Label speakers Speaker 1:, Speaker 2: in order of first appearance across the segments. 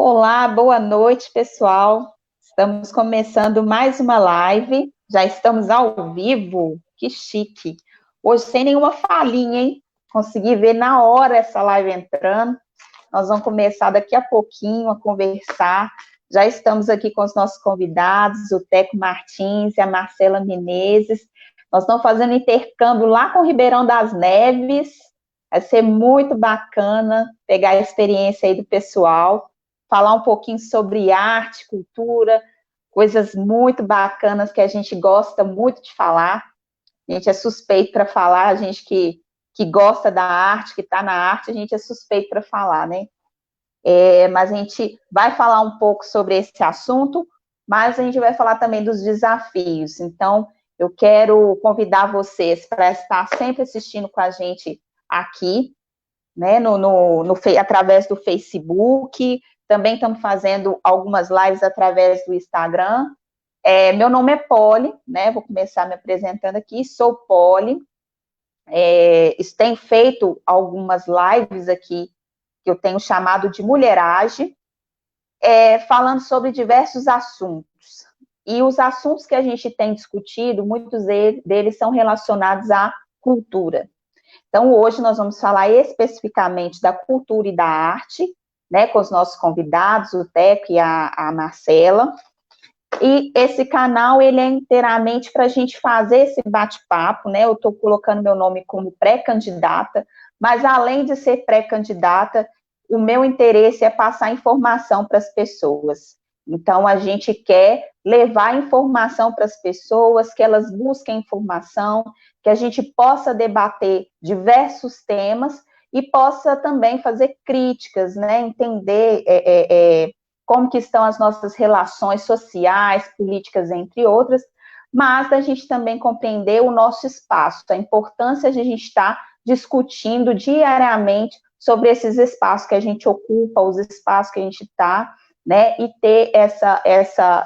Speaker 1: Olá, boa noite, pessoal. Estamos começando mais uma live. Já estamos ao vivo. Que chique. Hoje sem nenhuma falhinha, hein? Consegui ver na hora essa live entrando. Nós vamos começar daqui a pouquinho a conversar. Já estamos aqui com os nossos convidados, o Teco Martins e a Marcela Menezes. Nós estamos fazendo intercâmbio lá com o Ribeirão das Neves. Vai ser muito bacana pegar a experiência aí do pessoal, falar um pouquinho sobre arte, cultura, coisas muito bacanas que a gente gosta muito de falar. A gente é suspeito para falar, a gente que gosta da arte, que está na arte, a gente é suspeito para falar, né? Mas a gente vai falar um pouco sobre esse assunto, mas a gente vai falar também dos desafios. Então, eu quero convidar vocês para estar sempre assistindo com a gente aqui, né, através do Facebook. Também estamos fazendo algumas lives através do Instagram. Meu nome é Poli, né? Vou começar me apresentando aqui. Sou Poli. Tenho feito algumas lives aqui que eu tenho chamado de mulheragem, falando sobre diversos assuntos. E os assuntos que a gente tem discutido, muitos deles são relacionados à cultura. Então, hoje nós vamos falar especificamente da cultura e da arte, né, com os nossos convidados, o Teco e a Marcela. E esse canal, ele é inteiramente para a gente fazer esse bate-papo, né? Eu estou colocando meu nome como pré-candidata, mas além de ser pré-candidata, o meu interesse é passar informação para as pessoas. Então, a gente quer levar informação para as pessoas, que elas busquem informação, que a gente possa debater diversos temas e possa também fazer críticas, né? Entender como que estão as nossas relações sociais, políticas, entre outras, mas da gente também compreender o nosso espaço, a importância de a gente estar discutindo diariamente sobre esses espaços que a gente ocupa, os espaços que a gente está, né, e ter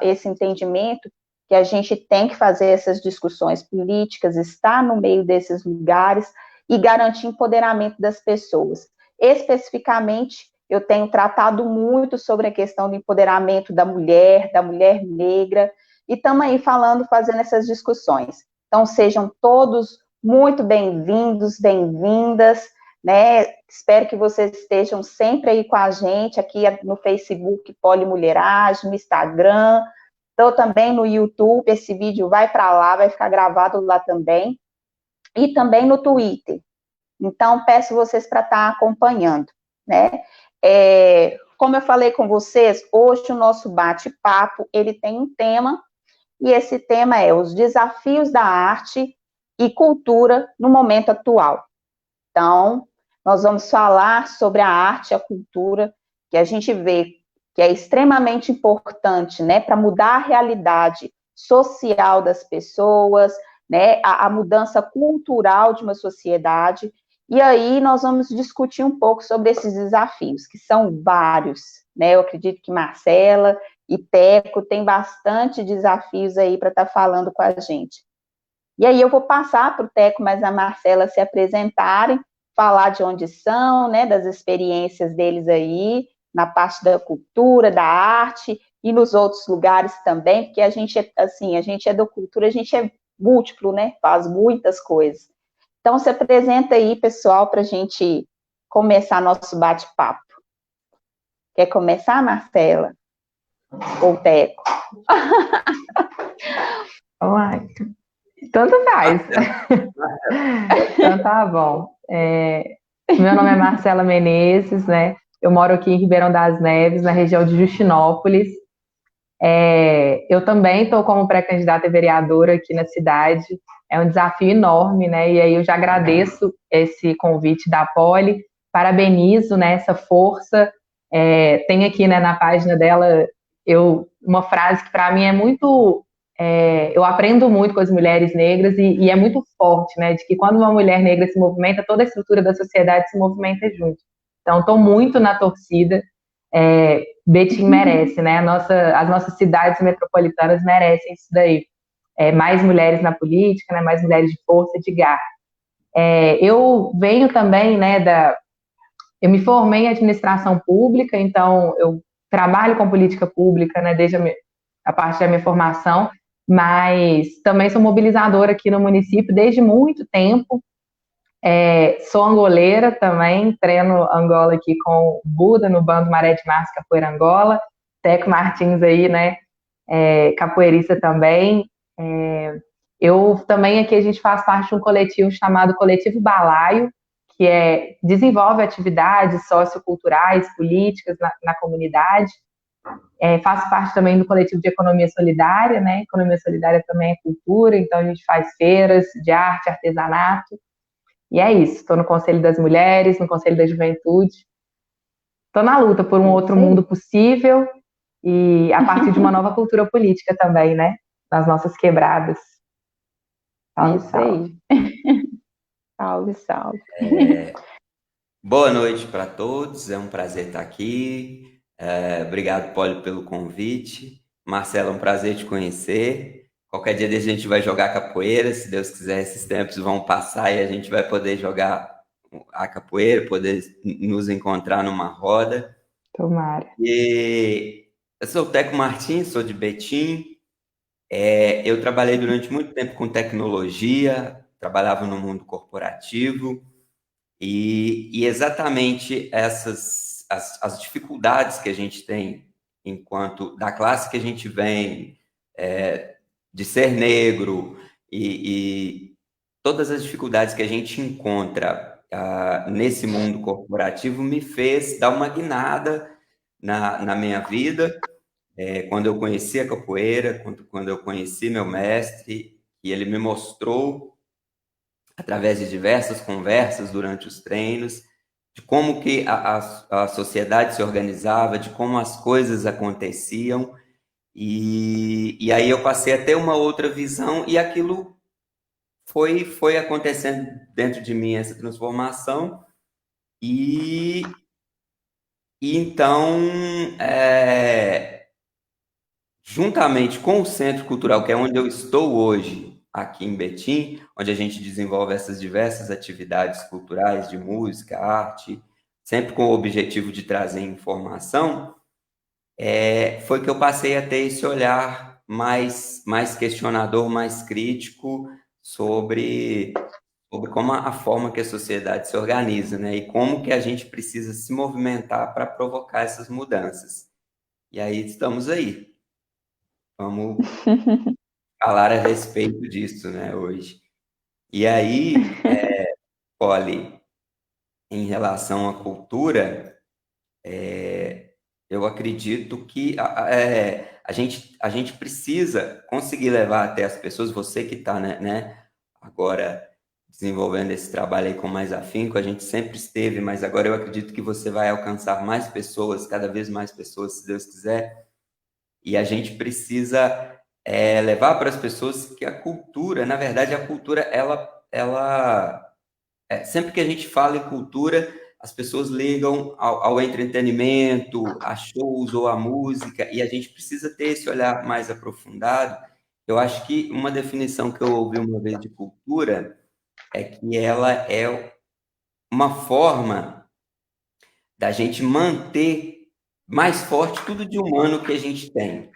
Speaker 1: esse entendimento que a gente tem que fazer essas discussões políticas, estar no meio desses lugares e garantir empoderamento das pessoas. Especificamente, eu tenho tratado muito sobre a questão do empoderamento da mulher negra, e estamos aí fazendo essas discussões. Então, sejam todos muito bem-vindos, bem-vindas, né? Espero que vocês estejam sempre aí com a gente, aqui no Facebook Poli Mulheragem, no Instagram, estou também no YouTube, esse vídeo vai para lá, vai ficar gravado lá também, e também no Twitter. Então, peço vocês para estar acompanhando, né? Como eu falei com vocês, hoje o nosso bate-papo, ele tem um tema, e esse tema é os desafios da arte e cultura no momento atual. Então, nós vamos falar sobre a arte e a cultura, que a gente vê que é extremamente importante, né, para mudar a realidade social das pessoas, né, a mudança cultural de uma sociedade. E aí nós vamos discutir um pouco sobre esses desafios, que são vários, né? Eu acredito que Marcela e Teco têm bastante desafios aí para estar falando com a gente. E aí eu vou passar para o Teco, mas a Marcela se apresentarem, falar de onde são, né, das experiências deles aí, na parte da cultura, da arte, e nos outros lugares também, porque a gente é da cultura, a gente é múltiplo, né, faz muitas coisas. Então, se apresenta aí, pessoal, para a gente começar nosso bate-papo. Quer começar, Marcela? Ou Teco?
Speaker 2: Uai, tanto faz. Então tá bom. Meu nome é Marcela Menezes, né? Eu moro aqui em Ribeirão das Neves, na região de Justinópolis. Eu também estou como pré-candidata a vereadora aqui na cidade. É um desafio enorme, né? E aí eu já agradeço esse convite da Poli, parabenizo, né, essa força. Tem aqui, né, na página dela uma frase que para mim é muito... eu aprendo muito com as mulheres negras e é muito forte, né, de que quando uma mulher negra se movimenta, toda a estrutura da sociedade se movimenta junto. Então, estou muito na torcida. Betim merece, né? As nossas cidades metropolitanas merecem isso daí. Mais mulheres na política, né? Mais mulheres de força, de garra. Eu venho também, né, eu me formei em administração pública, então eu trabalho com política pública, né, desde a parte da minha formação, mas também sou mobilizadora aqui no município desde muito tempo. Sou angoleira também, treino Angola aqui com o Buda no bando Maré de Março Capoeira Angola, Teco Martins aí, né, capoeirista também. Eu também aqui a gente faz parte de um coletivo chamado Coletivo Balaio, que desenvolve atividades socioculturais, políticas na comunidade. Faço parte também do coletivo de Economia Solidária, né? Economia Solidária também é cultura, então a gente faz feiras de arte, artesanato. E é isso, estou no Conselho das Mulheres, no Conselho da Juventude. Estou na luta por um outro mundo possível e a partir de uma nova cultura política também, né? Nas nossas quebradas.
Speaker 1: Salve, salve. Salve, salve.
Speaker 3: Boa noite para todos, é um prazer estar aqui. Obrigado, Polly, pelo convite. Marcelo, é um prazer te conhecer. Qualquer dia desse a gente vai jogar capoeira, se Deus quiser, esses tempos vão passar e a gente vai poder jogar a capoeira, poder nos encontrar numa roda.
Speaker 2: Tomara.
Speaker 3: E eu sou o Teco Martins, sou de Betim. Eu trabalhei durante muito tempo com tecnologia, trabalhava no mundo corporativo e exatamente as dificuldades que a gente tem enquanto da classe que a gente vem, de ser negro e todas as dificuldades que a gente encontra nesse mundo corporativo me fez dar uma guinada na minha vida. Quando eu conheci a capoeira, quando eu conheci meu mestre, e ele me mostrou, através de diversas conversas durante os treinos, de como que a sociedade se organizava, de como as coisas aconteciam, e aí eu passei a ter uma outra visão, e aquilo foi acontecendo dentro de mim, essa transformação, e então, juntamente com o Centro Cultural, que é onde eu estou hoje, aqui em Betim, onde a gente desenvolve essas diversas atividades culturais de música, arte, sempre com o objetivo de trazer informação, foi que eu passei a ter esse olhar mais questionador, mais crítico sobre como a forma que a sociedade se organiza, né? E como que a gente precisa se movimentar para provocar essas mudanças. E aí estamos aí. Vamos falar a respeito disso, né, hoje. E aí, Polly, em relação à cultura, eu acredito que a gente precisa conseguir levar até as pessoas, você que está, né, agora desenvolvendo esse trabalho aí com mais afinco, a gente sempre esteve, mas agora eu acredito que você vai alcançar mais pessoas, cada vez mais pessoas, se Deus quiser, e a gente precisa levar para as pessoas que a cultura, na verdade, a cultura, sempre que a gente fala em cultura, as pessoas ligam ao entretenimento, a shows ou a música, e a gente precisa ter esse olhar mais aprofundado. Eu acho que uma definição que eu ouvi uma vez de cultura é que ela é uma forma da gente manter mais forte tudo de humano que a gente tem,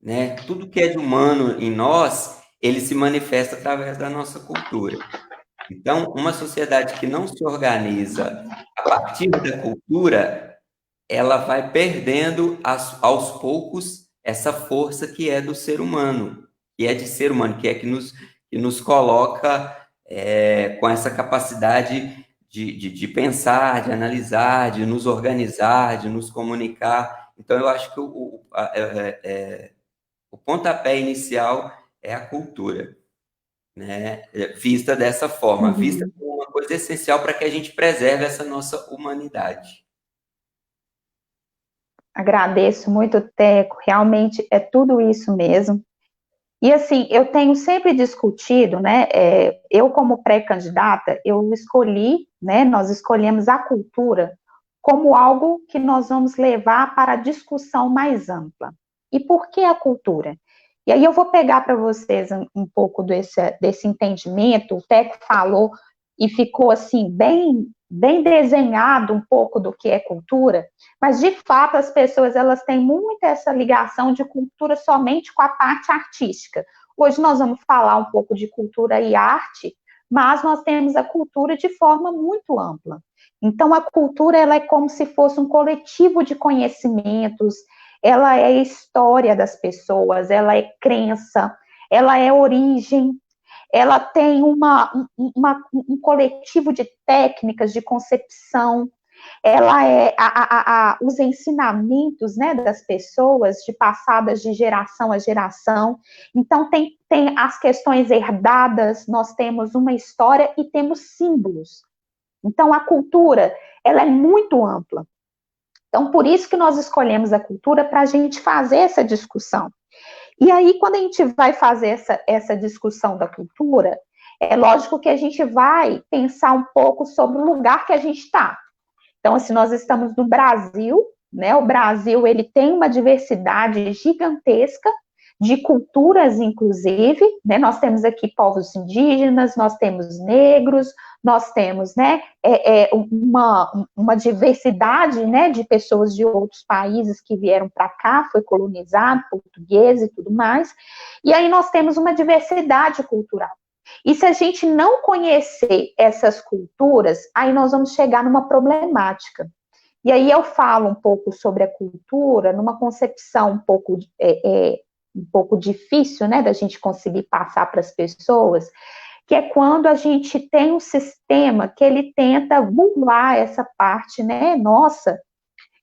Speaker 3: né? Tudo que é de humano em nós, ele se manifesta através da nossa cultura. Então, uma sociedade que não se organiza a partir da cultura, ela vai perdendo aos poucos essa força que é do ser humano, que é de ser humano, que nos coloca com essa capacidade de pensar, de analisar, de nos organizar, de nos comunicar. Então, eu acho que o pontapé inicial é a cultura, né? Vista dessa forma, vista como uma coisa essencial para que a gente preserve essa nossa humanidade.
Speaker 1: Agradeço muito, Teco, realmente é tudo isso mesmo. E assim, eu tenho sempre discutido, né, eu como pré-candidata, eu escolhi, né, nós escolhemos a cultura como algo que nós vamos levar para a discussão mais ampla. E por que a cultura? E aí eu vou pegar para vocês um pouco desse entendimento, o Teco falou e ficou assim, bem, bem desenhado um pouco do que é cultura, mas de fato as pessoas elas têm muito essa ligação de cultura somente com a parte artística. Hoje nós vamos falar um pouco de cultura e arte, mas nós temos a cultura de forma muito ampla. Então a cultura ela é como se fosse um coletivo de conhecimentos, ela é história das pessoas, ela é crença, ela é origem, ela tem um coletivo de técnicas de concepção, ela é os ensinamentos, né, das pessoas, de passadas de geração a geração. Então, tem as questões herdadas, nós temos uma história e temos símbolos. Então, a cultura, ela é muito ampla. Então, por isso que nós escolhemos a cultura para a gente fazer essa discussão. E aí, quando a gente vai fazer essa discussão da cultura, é lógico que a gente vai pensar um pouco sobre o lugar que a gente está. Então, assim, nós estamos no Brasil, né? O Brasil, ele tem uma diversidade gigantesca de culturas, inclusive, né? Nós temos aqui povos indígenas, nós temos negros, nós temos, né, uma diversidade, né, de pessoas de outros países que vieram para cá, foi colonizado, português e tudo mais, e aí nós temos uma diversidade cultural. E se a gente não conhecer essas culturas, aí nós vamos chegar numa problemática. E aí eu falo um pouco sobre a cultura, numa concepção um pouco difícil, né, da gente conseguir passar para as pessoas, que é quando a gente tem um sistema que ele tenta burlar essa parte, né, nossa,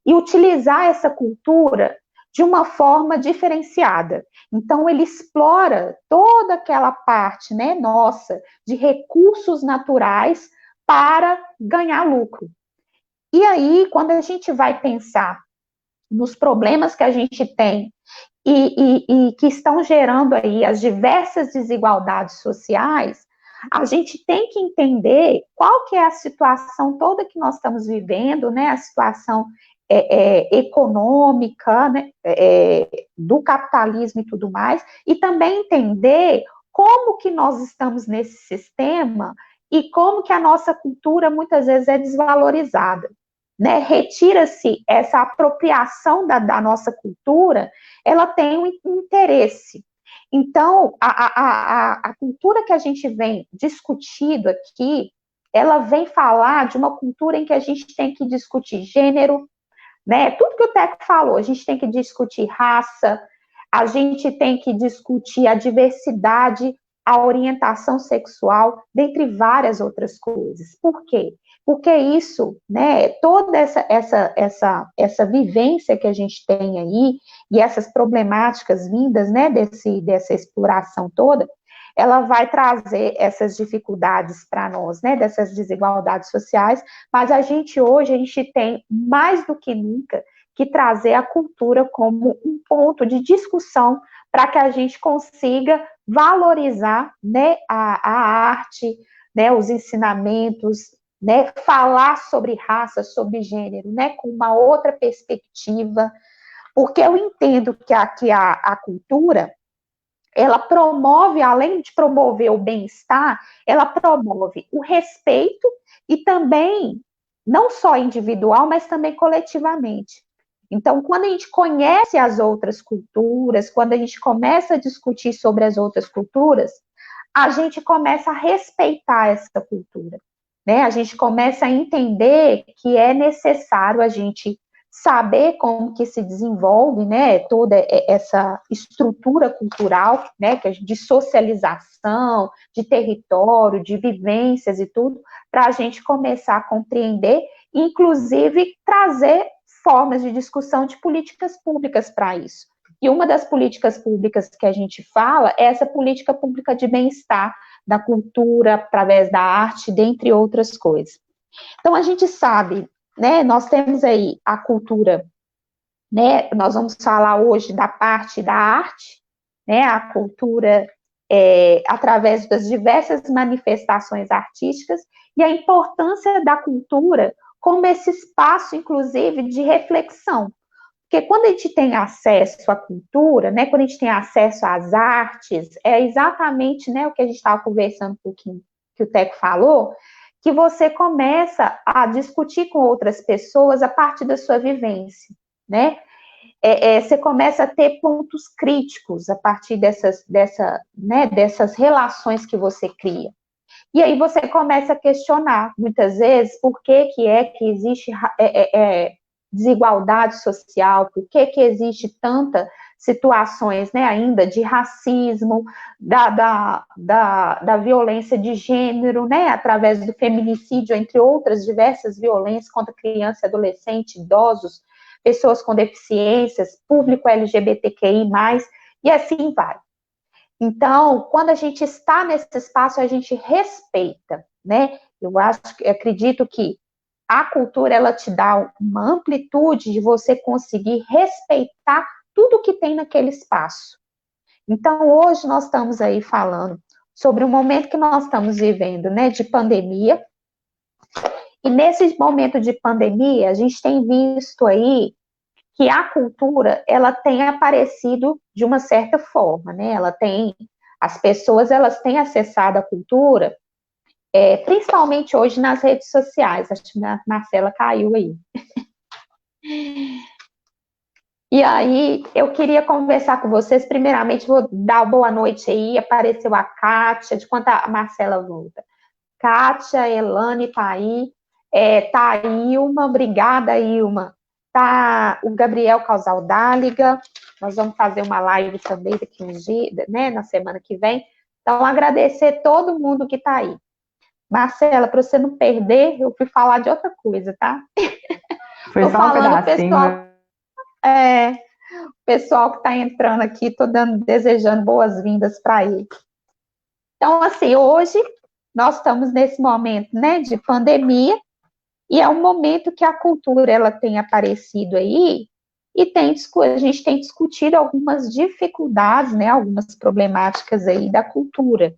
Speaker 1: e utilizar essa cultura de uma forma diferenciada. Então, ele explora toda aquela parte, né, nossa, de recursos naturais para ganhar lucro. E aí, quando a gente vai pensar nos problemas que a gente tem e que estão gerando aí as diversas desigualdades sociais, a gente tem que entender qual que é a situação toda que nós estamos vivendo, né, a situação econômica, né, do capitalismo e tudo mais, e também entender como que nós estamos nesse sistema e como que a nossa cultura muitas vezes é desvalorizada. Né, retira-se essa apropriação da nossa cultura, ela tem um interesse. Então, a cultura que a gente vem discutindo aqui, ela vem falar de uma cultura em que a gente tem que discutir gênero, né? Tudo que o Teco falou, a gente tem que discutir raça, a gente tem que discutir a diversidade, a orientação sexual, dentre várias outras coisas. Por quê? Porque isso, né, toda essa vivência que a gente tem aí, e essas problemáticas vindas, né, dessa exploração toda, ela vai trazer essas dificuldades para nós, né, dessas desigualdades sociais, mas hoje, a gente tem, mais do que nunca, que trazer a cultura como um ponto de discussão para que a gente consiga valorizar, né, a arte, né, os ensinamentos, né, falar sobre raça, sobre gênero, né, com uma outra perspectiva, porque eu entendo que a cultura, ela promove, além de promover o bem-estar, ela promove o respeito e também, não só individual, mas também coletivamente. Então, quando a gente conhece as outras culturas, quando a gente começa a discutir sobre as outras culturas, a gente começa a respeitar essa cultura. Né? A gente começa a entender que é necessário a gente saber como que se desenvolve, né, toda essa estrutura cultural, né, de socialização, de território, de vivências e tudo, para a gente começar a compreender, inclusive trazer formas de discussão de políticas públicas para isso. E uma das políticas públicas que a gente fala é essa política pública de bem-estar, da cultura, através da arte, dentre outras coisas. Então, a gente sabe, né, nós temos aí a cultura, né, nós vamos falar hoje da parte da arte, né, a cultura através das diversas manifestações artísticas, e a importância da cultura como esse espaço, inclusive, de reflexão. Porque quando a gente tem acesso à cultura, né, quando a gente tem acesso às artes, é exatamente, né, o que a gente estava conversando um pouquinho, que o Teco falou, que você começa a discutir com outras pessoas a partir da sua vivência, né? Você começa a ter pontos críticos a partir dessas relações que você cria. E aí você começa a questionar, muitas vezes, por que existe desigualdade social, por que existe tanta situações, né, ainda de racismo, da violência de gênero, né, através do feminicídio, entre outras diversas violências contra criança, adolescente, idosos, pessoas com deficiências, público LGBTQI+, e assim vai. Então, quando a gente está nesse espaço, a gente respeita, né? Acredito que a cultura, ela te dá uma amplitude de você conseguir respeitar tudo que tem naquele espaço. Então, hoje nós estamos aí falando sobre o momento que nós estamos vivendo, né, de pandemia. E nesse momento de pandemia, a gente tem visto aí que a cultura, ela tem aparecido de uma certa forma, né? As pessoas, elas têm acessado a cultura, principalmente hoje nas redes sociais. Acho que a Marcela caiu aí. E aí, eu queria conversar com vocês. Primeiramente, vou dar boa noite aí. Apareceu a Kátia, de quanto a Marcela volta. Kátia, Elane tá aí. Tá a Ilma, obrigada, Ilma. Tá o Gabriel Causaldáliga. Nós vamos fazer uma live também daqui uns dias, né, na semana que vem. Então, agradecer todo mundo que tá aí. Marcela, para você não perder, eu fui falar de outra coisa, tá?
Speaker 2: Foi
Speaker 1: tô
Speaker 2: só um
Speaker 1: falando,
Speaker 2: pedacinho.
Speaker 1: pessoal que está entrando aqui, estou desejando boas-vindas para ele. Então, assim, hoje nós estamos nesse momento, né, de pandemia, e é um momento que a cultura, ela tem aparecido aí, e a gente tem discutido algumas dificuldades, né, algumas problemáticas aí da cultura.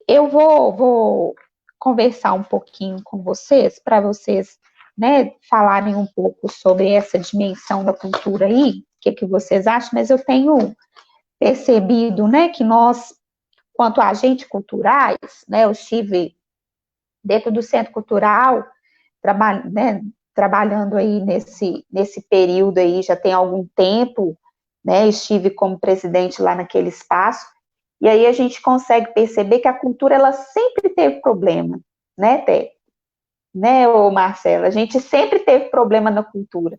Speaker 1: Eu vou conversar um pouquinho com vocês, para vocês, né, falarem um pouco sobre essa dimensão da cultura aí, o que vocês acham, mas eu tenho percebido, né, que nós, quanto agentes culturais, né, eu estive dentro do Centro Cultural, trabalhando aí nesse período aí, já tem algum tempo, né, estive como presidente lá naquele espaço, e aí a gente consegue perceber que a cultura, ela sempre teve problema, né, Té? Né, ô Marcela? A gente sempre teve problema na cultura,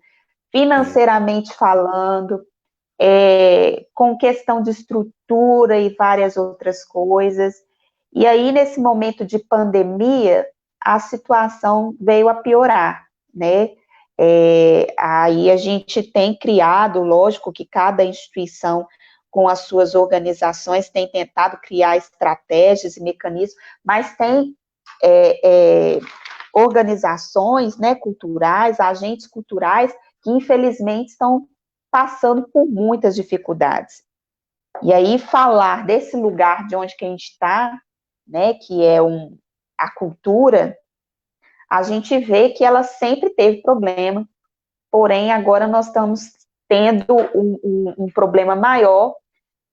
Speaker 1: financeiramente falando, com questão de estrutura e várias outras coisas. E aí, nesse momento de pandemia, a situação veio a piorar, né? Aí a gente tem criado, lógico que cada instituição, com as suas organizações, tem tentado criar estratégias e mecanismos, mas tem organizações, né, culturais, agentes culturais, que infelizmente estão passando por muitas dificuldades. E aí falar desse lugar de onde que a gente está, né, que é a cultura, a gente vê que ela sempre teve problema, porém agora nós estamos tendo um problema maior,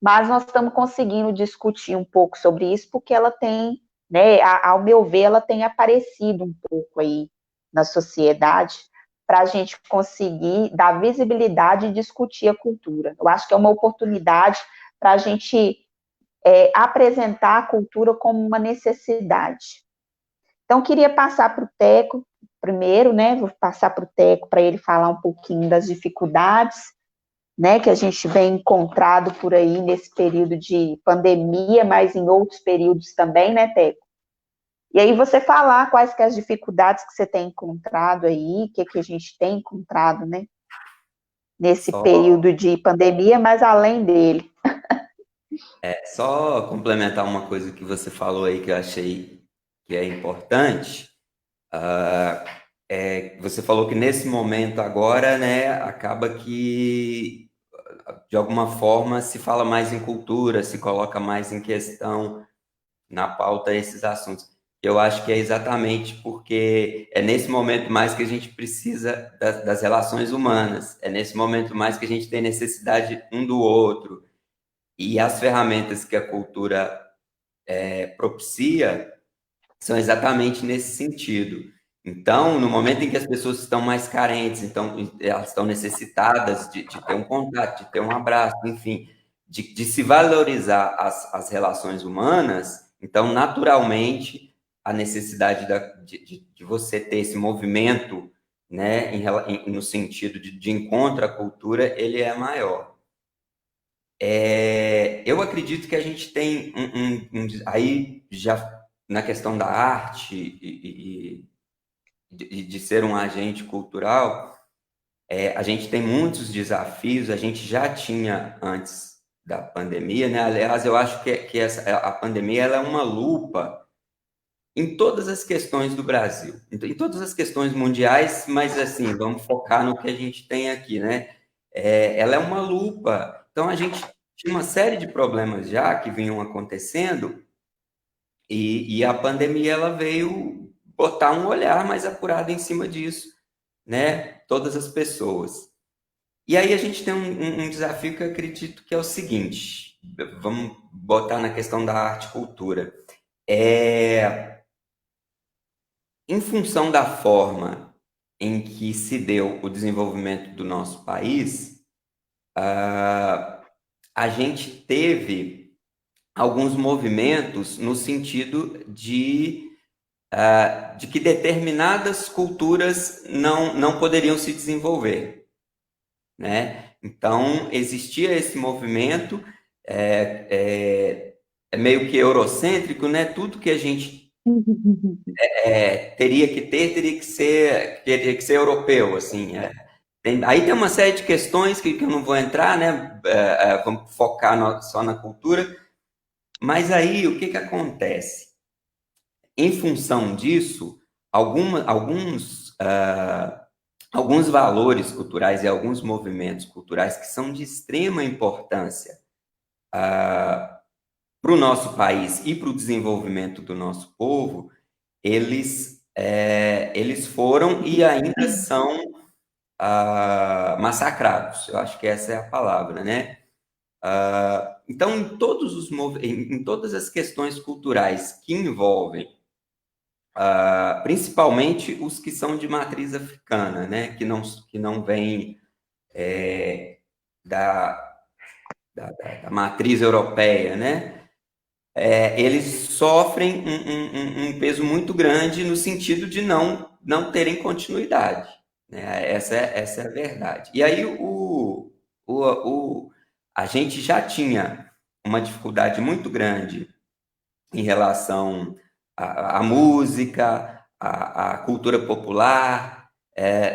Speaker 1: mas nós estamos conseguindo discutir um pouco sobre isso, porque ela tem, né, ao meu ver, ela tem aparecido um pouco aí na sociedade, para a gente conseguir dar visibilidade e discutir a cultura. Eu acho que é uma oportunidade para a gente apresentar a cultura como uma necessidade. Então, queria passar para o Teco primeiro, né, vou passar para o Teco para ele falar um pouquinho das dificuldades, né, que a gente vem encontrado por aí nesse período de pandemia, mas em outros períodos também, né, Teco? E aí você falar quais que as dificuldades que você tem encontrado aí, o que a gente tem encontrado, né, nesse período de pandemia, mas além dele.
Speaker 3: Só complementar uma coisa que você falou aí que eu achei que é importante. Você falou que nesse momento agora, né, acaba que de alguma forma se fala mais em cultura, se coloca mais em questão na pauta esses assuntos. Eu acho que é exatamente porque é nesse momento mais que a gente precisa das relações humanas, é nesse momento mais que a gente tem necessidade um do outro, e as ferramentas que a cultura propicia são exatamente nesse sentido. Então, no momento em que as pessoas estão mais carentes, então elas estão necessitadas de ter um contato, de ter um abraço, enfim, de se valorizar as relações humanas, então, naturalmente, a necessidade de você ter esse movimento, né, no sentido de encontro à cultura, ele é maior. Eu acredito que a gente tem aí já na questão da arte e de ser um agente cultural, a gente tem muitos desafios, a gente já tinha antes da pandemia, né? Aliás, eu acho que a pandemia ela é uma lupa em todas as questões do Brasil, em todas as questões mundiais, mas assim, vamos focar no que a gente tem aqui, né? Ela é uma lupa. Então, a gente tinha uma série de problemas já que vinham acontecendo e a pandemia ela veio botar um olhar mais apurado em cima disso, né? Todas as pessoas. E aí a gente tem um desafio que eu acredito que é o seguinte, vamos botar na questão da arte e cultura. Em função da forma em que se deu o desenvolvimento do nosso país, a gente teve alguns movimentos no sentido de que determinadas culturas não poderiam se desenvolver, né? Então, existia esse movimento, é meio que eurocêntrico, né? Tudo que a gente teria que ser europeu, assim. Aí tem uma série de questões que eu não vou entrar, né? Vamos focar só na cultura. Mas aí, o que acontece? Em função disso, alguns valores culturais e alguns movimentos culturais que são de extrema importância para o nosso país e para o desenvolvimento do nosso povo, eles foram e ainda são massacrados. Eu acho que essa é a palavra, né? Então, em todas as questões culturais que envolvem, principalmente os que são de matriz africana, né? Que não vêm da matriz europeia, né? Eles sofrem um peso muito grande no sentido de não terem continuidade, né? Essa é a verdade. E aí a gente já tinha uma dificuldade muito grande em relação à música, à cultura popular,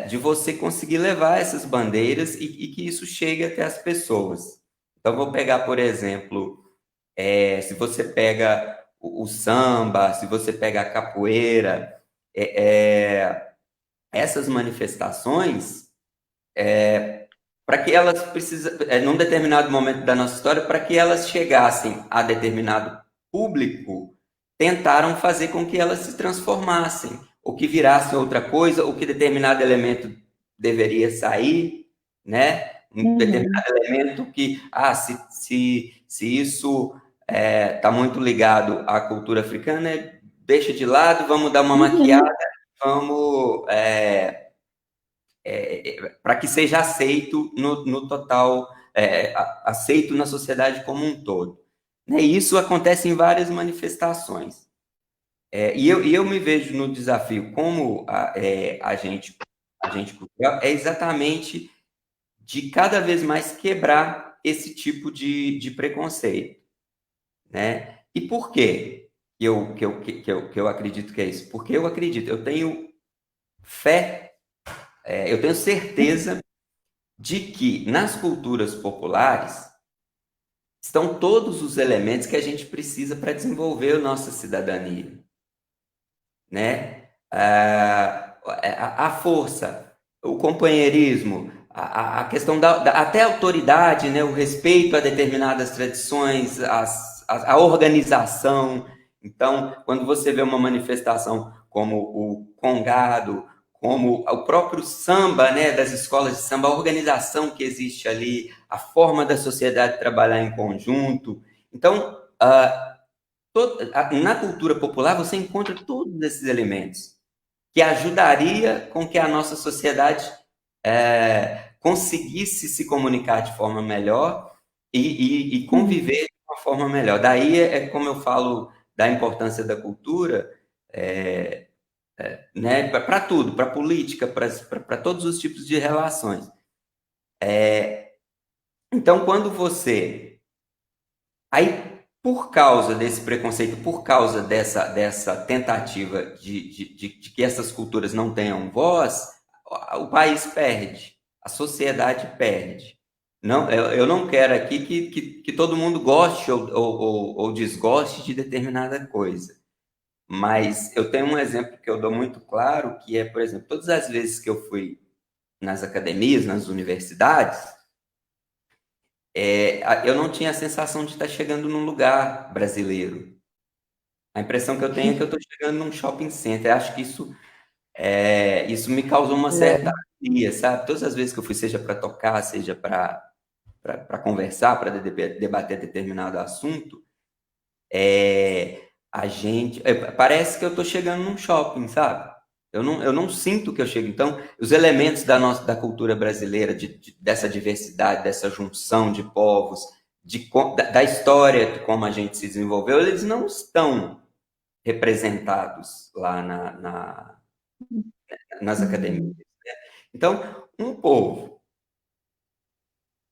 Speaker 3: de você conseguir levar essas bandeiras e que isso chegue até as pessoas. Então, vou pegar, por exemplo, se você pega o samba, se você pega a capoeira, essas manifestações, para que elas num determinado momento da nossa história, para que elas chegassem a determinado público, tentaram fazer com que elas se transformassem, ou que virassem outra coisa, ou que determinado elemento deveria sair, né? Um determinado elemento que, se isso está muito ligado à cultura africana, deixa de lado, vamos dar uma maquiada, vamos para que seja aceito no total, aceito na sociedade como um todo. Né? E isso acontece em várias manifestações. E eu me vejo no desafio como agente cultural, exatamente de cada vez mais quebrar esse tipo de preconceito. Né? E por quê que eu acredito que é isso? Porque eu tenho fé, eu tenho certeza de que nas culturas populares estão todos os elementos que a gente precisa para desenvolver a nossa cidadania, né? A força, o companheirismo, a questão até a autoridade, né? O respeito a determinadas tradições, a organização. Então, quando você vê uma manifestação como o Congado, como o próprio samba, né, das escolas de samba, a organização que existe ali, a forma da sociedade trabalhar em conjunto. Então, na cultura popular você encontra todos esses elementos que ajudaria com que a nossa sociedade conseguisse se comunicar de forma melhor e conviver de uma forma melhor. Daí como eu falo da importância da cultura, né, para tudo, para política, para todos os tipos de relações. Então, quando você... Aí, por causa desse preconceito, por causa dessa tentativa de que essas culturas não tenham voz, o país perde, a sociedade perde. Não, eu não quero aqui que todo mundo goste ou desgoste de determinada coisa. Mas eu tenho um exemplo que eu dou muito claro, que é, por exemplo, todas as vezes que eu fui nas academias, nas universidades, eu não tinha a sensação de estar chegando num lugar brasileiro. A impressão que eu tenho é que eu estou chegando num shopping center. Eu acho que isso me causou uma certa alegria, sabe? Todas as vezes que eu fui, seja para tocar, seja para conversar, para debater determinado assunto, parece que eu estou chegando num shopping, sabe? Eu não sinto que eu chego. Então, os elementos da cultura brasileira, dessa diversidade, dessa junção de povos, da história de como a gente se desenvolveu, eles não estão representados lá nas academias. Né? Então, um povo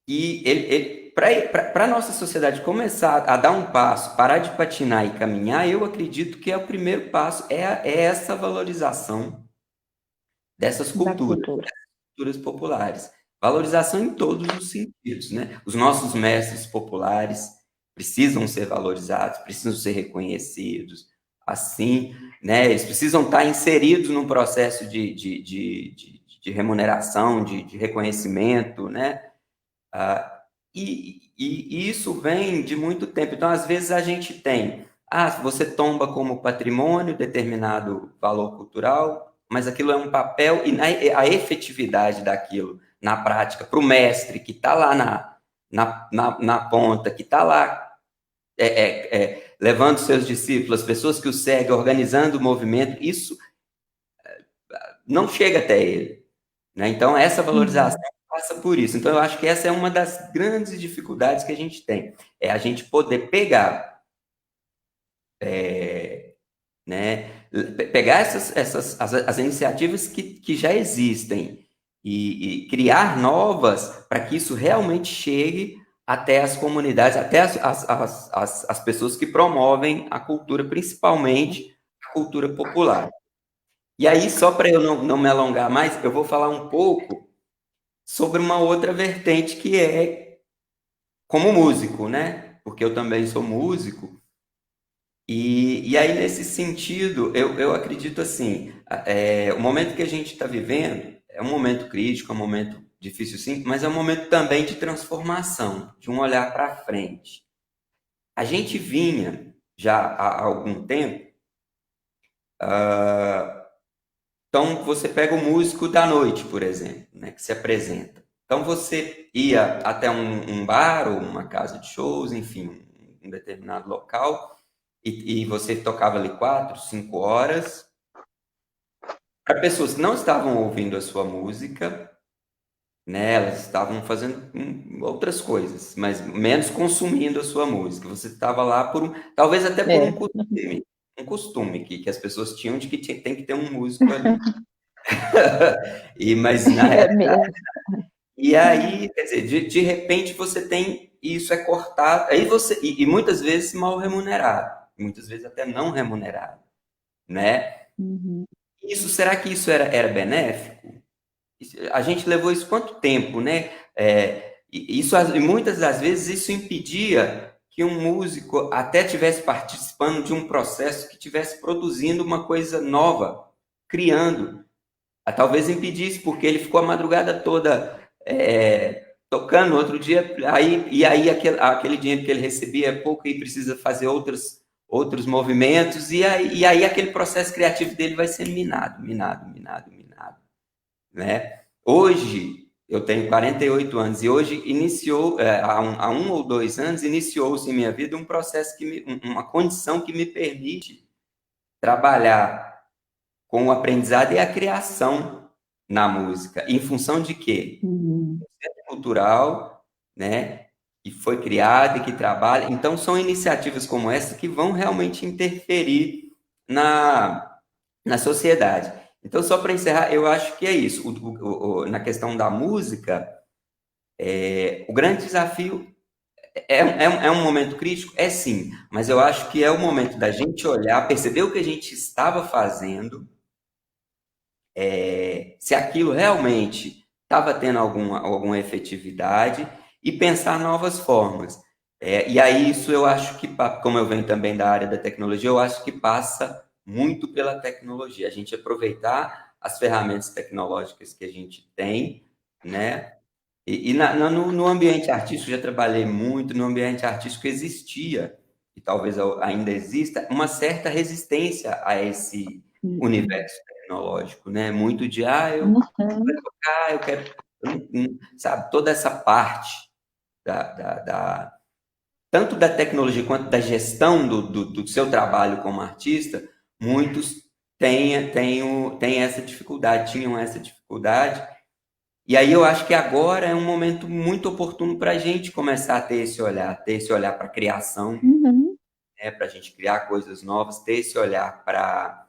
Speaker 3: e para a nossa sociedade começar a dar um passo, parar de patinar e caminhar, eu acredito que o primeiro passo é essa valorização dessas culturas populares. Valorização em todos os sentidos, né? Os nossos mestres populares precisam ser valorizados, precisam ser reconhecidos, assim, né? Eles precisam estar inseridos num processo de remuneração, de reconhecimento, né? E isso vem de muito tempo. Então, às vezes, a gente tem... você tomba como patrimônio determinado valor cultural, mas aquilo é um papel, e a efetividade daquilo na prática, para o mestre que está lá na ponta, que está lá levando seus discípulos, as pessoas que o seguem, organizando o movimento, isso não chega até ele. Né? Então, essa valorização passa por isso. Então, eu acho que essa é uma das grandes dificuldades que a gente tem. É a gente poder pegar as iniciativas que já existem e criar novas para que isso realmente chegue até as comunidades, até as pessoas que promovem a cultura, principalmente a cultura popular. E aí, só para eu não me alongar mais, eu vou falar um pouco sobre uma outra vertente que é como músico, né? Porque eu também sou músico. E aí, nesse sentido, eu acredito assim, o momento que a gente está vivendo é um momento crítico, é um momento difícil sim, mas é um momento também de transformação, de um olhar para frente. A gente vinha já há algum tempo, então você pega o músico da noite, por exemplo, né, que se apresenta. Então você ia até um bar ou uma casa de shows, enfim, um determinado local, e você tocava ali 4, 5 horas para pessoas que não estavam ouvindo a sua música, né? Elas estavam fazendo outras coisas, mas menos consumindo a sua música. Você estava lá talvez até por um costume que as pessoas tinham de que tem que ter um músico ali. Mas na realidade, e aí, quer dizer, de repente você tem isso cortado, aí você e muitas vezes mal remunerado, muitas vezes até não remunerado, né? Será que isso era benéfico? A gente levou isso quanto tempo, né? E muitas das vezes isso impedia que um músico até estivesse participando de um processo que estivesse produzindo uma coisa nova, criando. Talvez impedisse, porque ele ficou a madrugada toda tocando, outro dia, aí aquele dinheiro que ele recebia é pouco e precisa fazer outros movimentos, e aí aquele processo criativo dele vai ser minado, né? Hoje, eu tenho 48 anos e hoje iniciou, há 1 ou 2 anos, iniciou-se em minha vida um processo, uma condição que me permite trabalhar com o aprendizado e a criação na música. Em função de quê?
Speaker 1: Uhum.
Speaker 3: O Centro Cultural, né, que foi criado e que trabalha. Então, são iniciativas como essa que vão realmente interferir na sociedade. Então, só para encerrar, eu acho que é isso. Na questão da música, o grande desafio é um momento crítico? É sim, mas eu acho que é o momento da gente olhar, perceber o que a gente estava fazendo, se aquilo realmente estava tendo alguma efetividade e pensar novas formas. E aí isso eu acho que, como eu venho também da área da tecnologia, eu acho que passa muito pela tecnologia. A gente aproveitar as ferramentas tecnológicas que a gente tem, né? No ambiente artístico, já trabalhei muito, no ambiente artístico existia, e talvez ainda exista, uma certa resistência a esse universo tecnológico, né? Muito de, eu
Speaker 1: Uhum.
Speaker 3: quero tocar, eu quero, sabe, toda essa parte tanto da tecnologia quanto da gestão do seu trabalho como artista, muitos têm essa dificuldade, tinham essa dificuldade. E aí eu acho que agora é um momento muito oportuno para a gente começar a ter esse olhar para a criação,
Speaker 1: Uhum.
Speaker 3: né, para a gente criar coisas novas, ter esse olhar para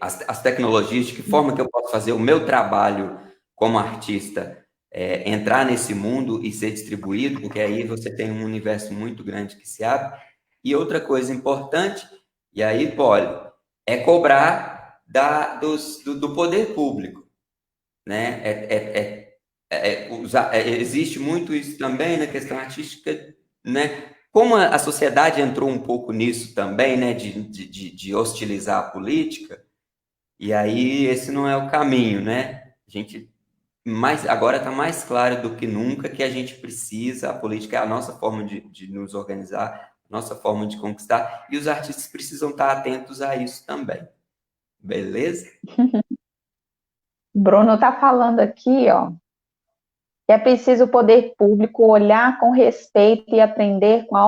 Speaker 3: as tecnologias, de que forma que eu posso fazer o meu trabalho como artista entrar nesse mundo e ser distribuído, porque aí você tem um universo muito grande que se abre. E outra coisa importante, e aí, Poli, é cobrar do poder público, né? Existe muito isso também na questão artística, né? Como a sociedade entrou um pouco nisso também, né? De hostilizar a política, e aí esse não é o caminho, né? Agora está mais claro do que nunca que a gente precisa, a política é a nossa forma de nos organizar, a nossa forma de conquistar, e os artistas precisam estar atentos a isso também. Beleza?
Speaker 1: Bruno está falando aqui, ó, que é preciso o poder público olhar com respeito e aprender com a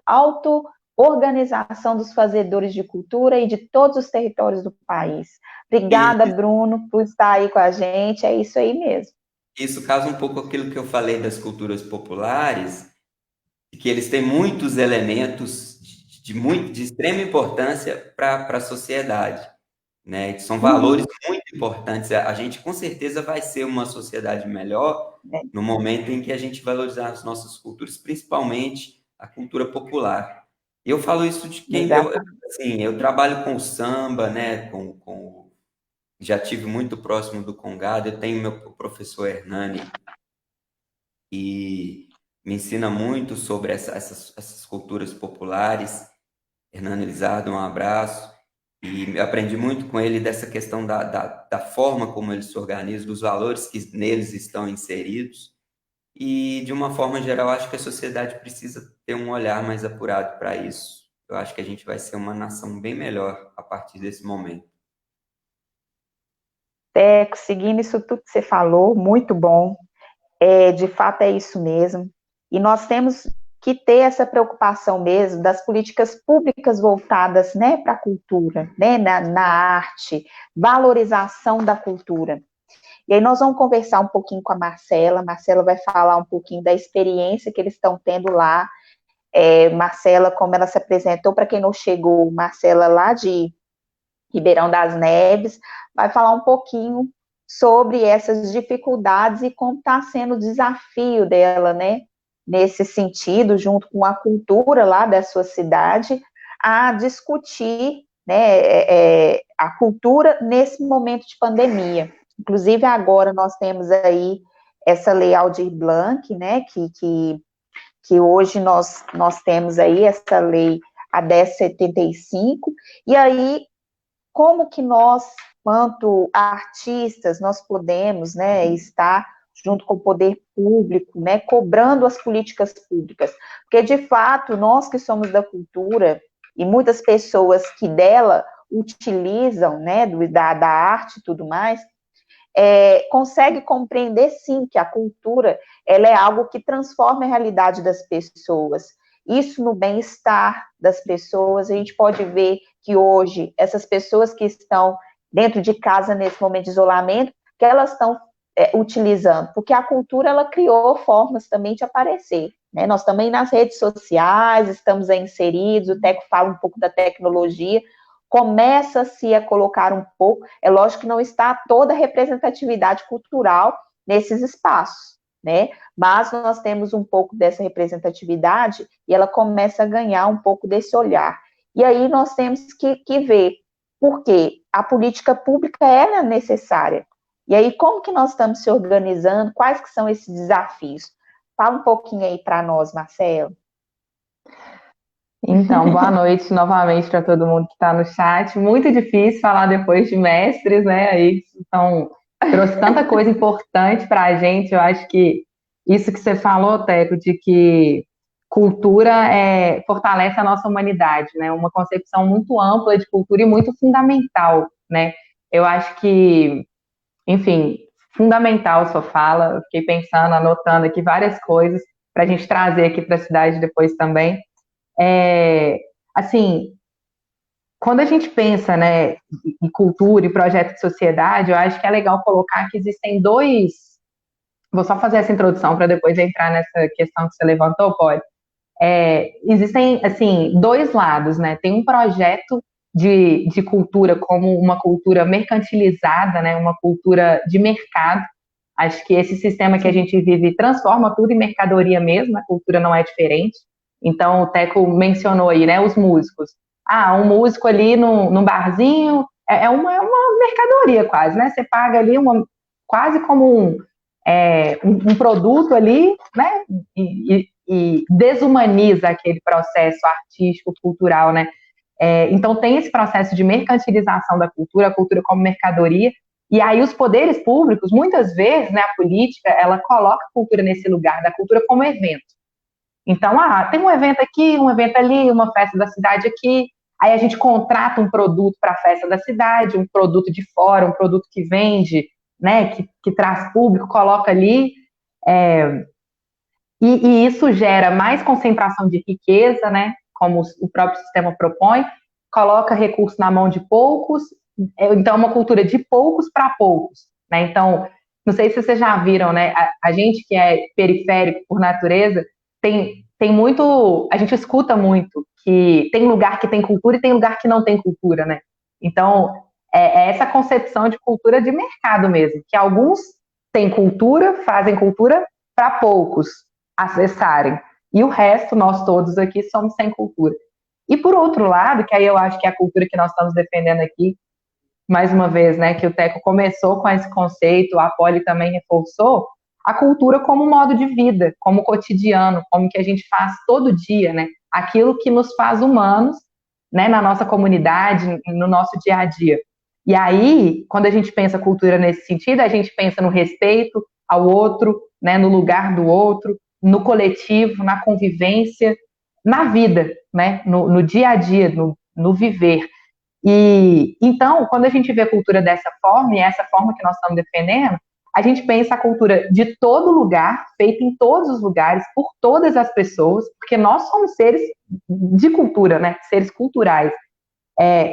Speaker 1: auto-organização dos fazedores de cultura e de todos os territórios do país. Obrigada,
Speaker 3: E
Speaker 1: Bruno, por estar aí com a gente. É isso aí mesmo.
Speaker 3: isso casa um pouco aquilo que eu falei das culturas populares, que eles têm muitos elementos de extrema importância para a sociedade, né? São valores muito importantes. A gente com certeza vai ser uma sociedade melhor no momento em que a gente valorizar as nossas culturas, principalmente a cultura popular. E eu falo isso de quem assim, eu trabalho com samba, né? Já tive muito próximo do Congado. Eu tenho meu professor Hernani e me ensina muito sobre essas culturas populares. Hernando Elizardo, um abraço. E aprendi muito com ele dessa questão da forma como eles se organizam, dos valores que neles estão inseridos. E, de uma forma geral, acho que a sociedade precisa ter um olhar mais apurado para isso. Eu acho que a gente vai ser uma nação bem melhor a partir desse momento.
Speaker 1: Teco, seguindo isso tudo que você falou, muito bom. De fato é isso mesmo. E nós temos que ter essa preocupação mesmo das políticas públicas voltadas, né, para a cultura, né, na arte, valorização da cultura. E aí nós vamos conversar um pouquinho com a Marcela. Marcela vai falar um pouquinho da experiência que eles estão tendo lá. Marcela, como ela se apresentou, para quem não chegou, Marcela lá de Ribeirão das Neves, vai falar um pouquinho sobre essas dificuldades e como está sendo o desafio dela, né, nesse sentido, junto com a cultura lá da sua cidade, a discutir, né, a cultura nesse momento de pandemia. Inclusive, agora nós temos aí essa Lei Aldir Blanc, né, que hoje nós temos aí essa lei, a 1075, e aí como que nós, quanto artistas, nós podemos, né, estar junto com o poder público, né, cobrando as políticas públicas, porque de fato nós que somos da cultura e muitas pessoas que dela utilizam, né, da arte e tudo mais, consegue compreender, sim, que a cultura ela é algo que transforma a realidade das pessoas. Isso no bem-estar das pessoas, a gente pode ver que hoje, essas pessoas que estão dentro de casa nesse momento de isolamento, que elas estão utilizando, porque a cultura, ela criou formas também de aparecer, né? Nós também nas redes sociais estamos aí inseridos, o Teco fala um pouco da tecnologia, começa-se a colocar um pouco, é lógico que não está toda a representatividade cultural nesses espaços, né? Mas nós temos um pouco dessa representatividade e ela começa a ganhar um pouco desse olhar. E aí nós temos que ver por que a política pública é necessária. E aí, como que nós estamos se organizando? Quais que são esses desafios? Fala um pouquinho aí para nós, Marcelo.
Speaker 2: Então, boa noite novamente para todo mundo que está no chat. Muito difícil falar depois de mestres, né? Aí trouxe tanta coisa importante para a gente. Eu acho que isso que você falou, Teco, de que cultura fortalece a nossa humanidade, né? Uma concepção muito ampla de cultura e muito fundamental, né? Eu acho que, enfim, fundamental sua fala. Eu fiquei pensando, anotando aqui várias coisas para a gente trazer aqui para a cidade depois também. Assim, quando a gente pensa, né, em cultura e projeto de sociedade, eu acho que é legal colocar que existem dois. Vou só fazer essa introdução para depois entrar nessa questão que você levantou, Polly. Existem, assim, dois lados, né? Tem um projeto de cultura como uma cultura mercantilizada, né? Uma cultura de mercado. Acho que esse sistema que a gente vive transforma tudo em mercadoria mesmo, a cultura não é diferente. Então, o Teco mencionou aí, né, os músicos. Um músico ali no barzinho é uma mercadoria quase, né? Você paga ali quase como um produto ali, né? E desumaniza aquele processo artístico, cultural, né? Então, tem esse processo de mercantilização da cultura, a cultura como mercadoria, e aí os poderes públicos, muitas vezes, né, a política, ela coloca a cultura nesse lugar, da cultura como evento. Então, tem um evento aqui, um evento ali, uma festa da cidade aqui, aí a gente contrata um produto para a festa da cidade, um produto de fora, um produto que vende, né, que traz público, coloca ali, e isso gera mais concentração de riqueza, né, como o próprio sistema propõe, coloca recurso na mão de poucos, então é uma cultura de poucos para poucos, né, então, não sei se vocês já viram, né, a gente que é periférico por natureza, tem muito, a gente escuta muito que tem lugar que tem cultura e tem lugar que não tem cultura, né? Então, é essa concepção de cultura de mercado mesmo, que alguns têm cultura, fazem cultura para poucos acessarem, e o resto, nós todos aqui, somos sem cultura. E por outro lado, que aí eu acho que é a cultura que nós estamos defendendo aqui, mais uma vez, né, que o Teco começou com esse conceito, a Polly também reforçou, a cultura como modo de vida, como cotidiano, como que a gente faz todo dia, né? Aquilo que nos faz humanos, né, na nossa comunidade, no nosso dia a dia. E aí, quando a gente pensa cultura nesse sentido, a gente pensa no respeito ao outro, né, no lugar do outro, no coletivo, na convivência, na vida, né, no dia a dia, no viver. E então, quando a gente vê a cultura dessa forma, e é essa forma que nós estamos defendendo, a gente pensa a cultura de todo lugar, feita em todos os lugares, por todas as pessoas, porque nós somos seres de cultura, né? Seres culturais,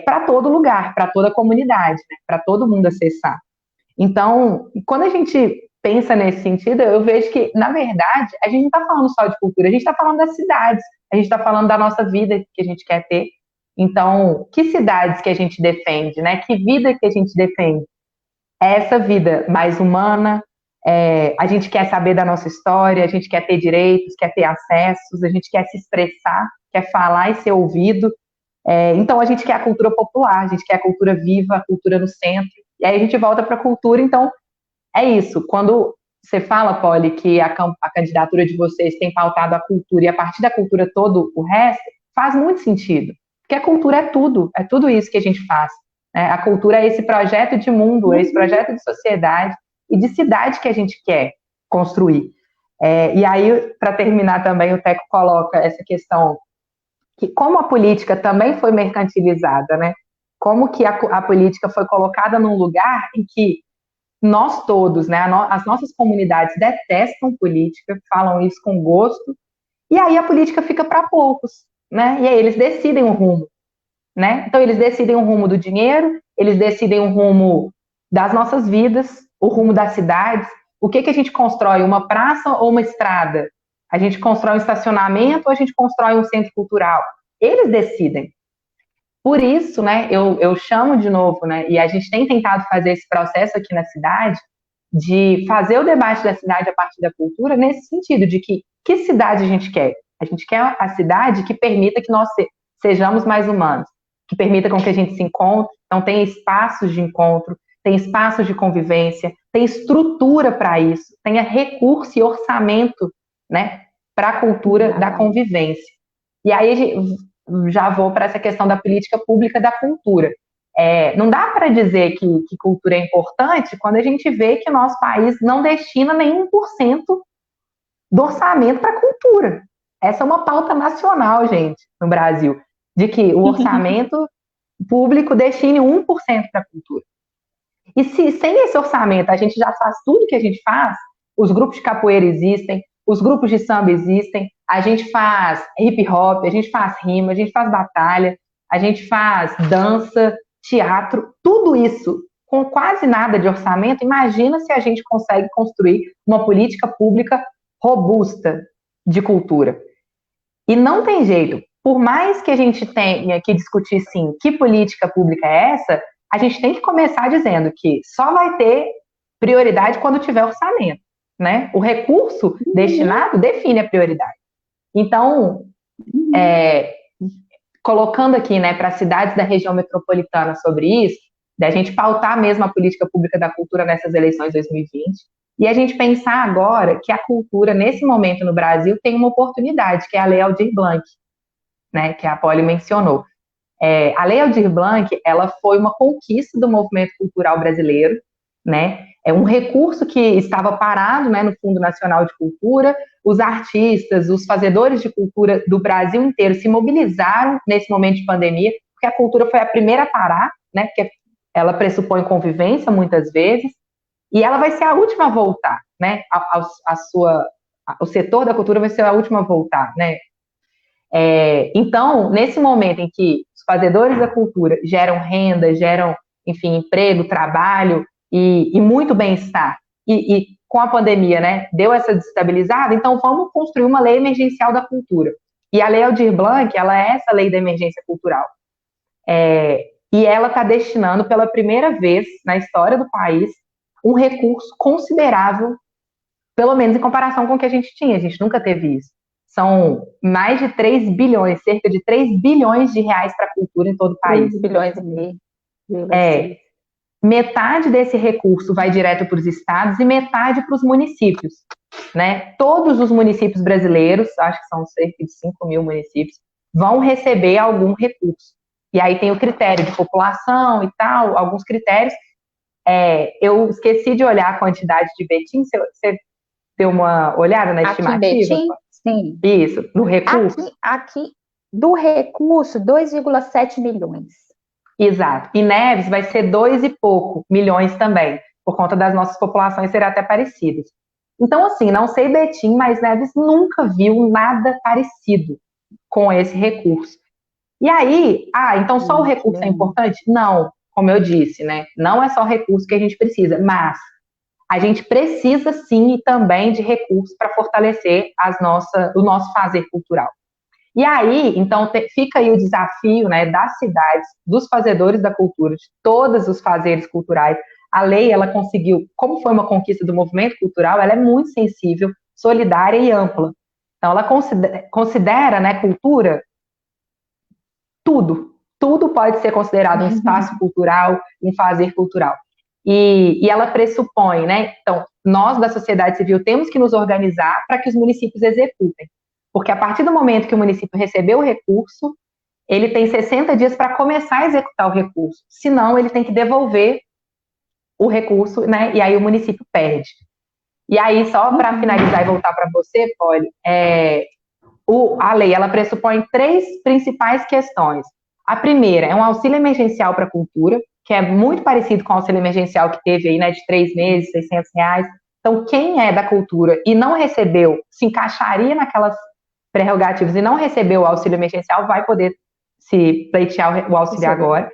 Speaker 2: para todo lugar, para toda a comunidade, né? Para todo mundo acessar. Então, quando a gente pensa nesse sentido, eu vejo que, na verdade, a gente não está falando só de cultura, a gente está falando das cidades, a gente está falando da nossa vida que a gente quer ter. Então, que cidades que a gente defende, né? Que vida que a gente defende? Essa vida mais humana, a gente quer saber da nossa história, a gente quer ter direitos, quer ter acessos, a gente quer se expressar, quer falar e ser ouvido. Então, a gente quer a cultura popular, a gente quer a cultura viva, a cultura no centro. E aí a gente volta para a cultura. Então, é isso. Quando você fala, Polly, que a candidatura de vocês tem pautado a cultura e a partir da cultura todo o resto, faz muito sentido. Porque a cultura é tudo isso que a gente faz. A cultura é esse projeto de mundo, é esse projeto de sociedade e de cidade que a gente quer construir. E aí, para terminar também, o Teco coloca essa questão que como a política também foi mercantilizada, né? como que a política foi colocada num lugar em que nós todos, né, as nossas comunidades detestam política, falam isso com gosto, e aí a política fica para poucos, né? E aí eles decidem o rumo, né? Então eles decidem o rumo do dinheiro, eles decidem o rumo das nossas vidas, o rumo das cidades. O que a gente constrói? Uma praça ou uma estrada? A gente constrói um estacionamento ou a gente constrói um centro cultural? Eles decidem. Por isso, né, eu chamo de novo, né, e a gente tem tentado fazer esse processo aqui na cidade, de fazer o debate da cidade a partir da cultura, nesse sentido, de que cidade a gente quer? A gente quer a cidade que permita que nós sejamos mais humanos, que permita com que a gente se encontre, então tem espaços de encontro, tem espaços de convivência, tem estrutura para isso, tenha recurso e orçamento, né, para a cultura da convivência. E aí já vou para essa questão da política pública da cultura. Não dá para dizer que cultura é importante quando a gente vê que o nosso país não destina nem 1% do orçamento para a cultura. Essa é uma pauta nacional, gente, no Brasil, de que o orçamento público destine 1% para a cultura. E se sem esse orçamento a gente já faz tudo que a gente faz, os grupos de capoeira existem, os grupos de samba existem, a gente faz hip hop, a gente faz rima, a gente faz batalha, a gente faz dança, teatro, tudo isso com quase nada de orçamento. Imagina se a gente consegue construir uma política pública robusta de cultura. E não tem jeito, por mais que a gente tenha que discutir, sim, que política pública é essa, a gente tem que começar dizendo que só vai ter prioridade quando tiver orçamento, né? O recurso destinado define a prioridade. Então, colocando aqui, né, para as cidades da região metropolitana sobre isso, da gente pautar mesmo a política pública da cultura nessas eleições 2020, e a gente pensar agora que a cultura, nesse momento no Brasil, tem uma oportunidade, que é a Lei Aldir Blanc, né, que a Polly mencionou. A Lei Aldir Blanc, ela foi uma conquista do movimento cultural brasileiro, né? É um recurso que estava parado, né, no Fundo Nacional de Cultura. Os artistas, os fazedores de cultura do Brasil inteiro se mobilizaram nesse momento de pandemia, porque a cultura foi a primeira a parar, né? Porque ela pressupõe convivência muitas vezes, e ela vai ser a última a voltar, né? O setor da cultura vai ser a última a voltar, né? Então, nesse momento em que os fazedores da cultura geram renda, geram, enfim, emprego, trabalho e muito bem-estar, e com a pandemia, né, deu essa desestabilizada, então vamos construir uma lei emergencial da cultura. E a Lei Aldir Blanc, ela é essa lei da emergência cultural. E ela está destinando, pela primeira vez na história do país, um recurso considerável, pelo menos em comparação com o que a gente tinha. A gente nunca teve isso. São mais de 3 bilhões, cerca de 3 bilhões de reais para a cultura em todo o país.
Speaker 1: 3 bilhões e meio.
Speaker 2: Metade desse recurso vai direto para os estados e metade para os municípios, né? Todos os municípios brasileiros, acho que são cerca de 5 mil municípios, vão receber algum recurso. E aí tem o critério de população e tal, alguns critérios. Eu esqueci de olhar a quantidade de Betim, você deu uma olhada na estimativa?
Speaker 1: Aqui em Betim? Sim.
Speaker 2: Isso, no recurso?
Speaker 1: Aqui do recurso, 2,7 milhões.
Speaker 2: Exato. E Neves vai ser 2 e pouco milhões também, por conta das nossas populações serem até parecidas. Então, assim, não sei Betim, mas Neves nunca viu nada parecido com esse recurso. E aí, então só o recurso é importante? Não, como eu disse, né? Não é só o recurso que a gente precisa, mas a gente precisa sim e também de recursos para fortalecer o nosso fazer cultural. E aí, então, fica aí o desafio, né, das cidades, dos fazedores da cultura, de todos os fazeres culturais. A lei, ela conseguiu, como foi uma conquista do movimento cultural, ela é muito sensível, solidária e ampla. Então, ela considera, né, cultura, tudo pode ser considerado um espaço cultural, um fazer cultural. E ela pressupõe, né, então, nós da sociedade civil temos que nos organizar para que os municípios executem. Porque a partir do momento que o município recebeu o recurso, ele tem 60 dias para começar a executar o recurso. Senão, ele tem que devolver o recurso, né? E aí o município perde. E aí, só para finalizar e voltar para você, Polly, a lei, ela pressupõe 3 principais questões. A primeira é um auxílio emergencial para a cultura, que é muito parecido com o auxílio emergencial que teve aí, né, de 3 meses, R$ 600. Então, quem é da cultura e não recebeu, se encaixaria naquelas prerrogativas e não recebeu o auxílio emergencial, vai poder se pleitear o auxílio agora.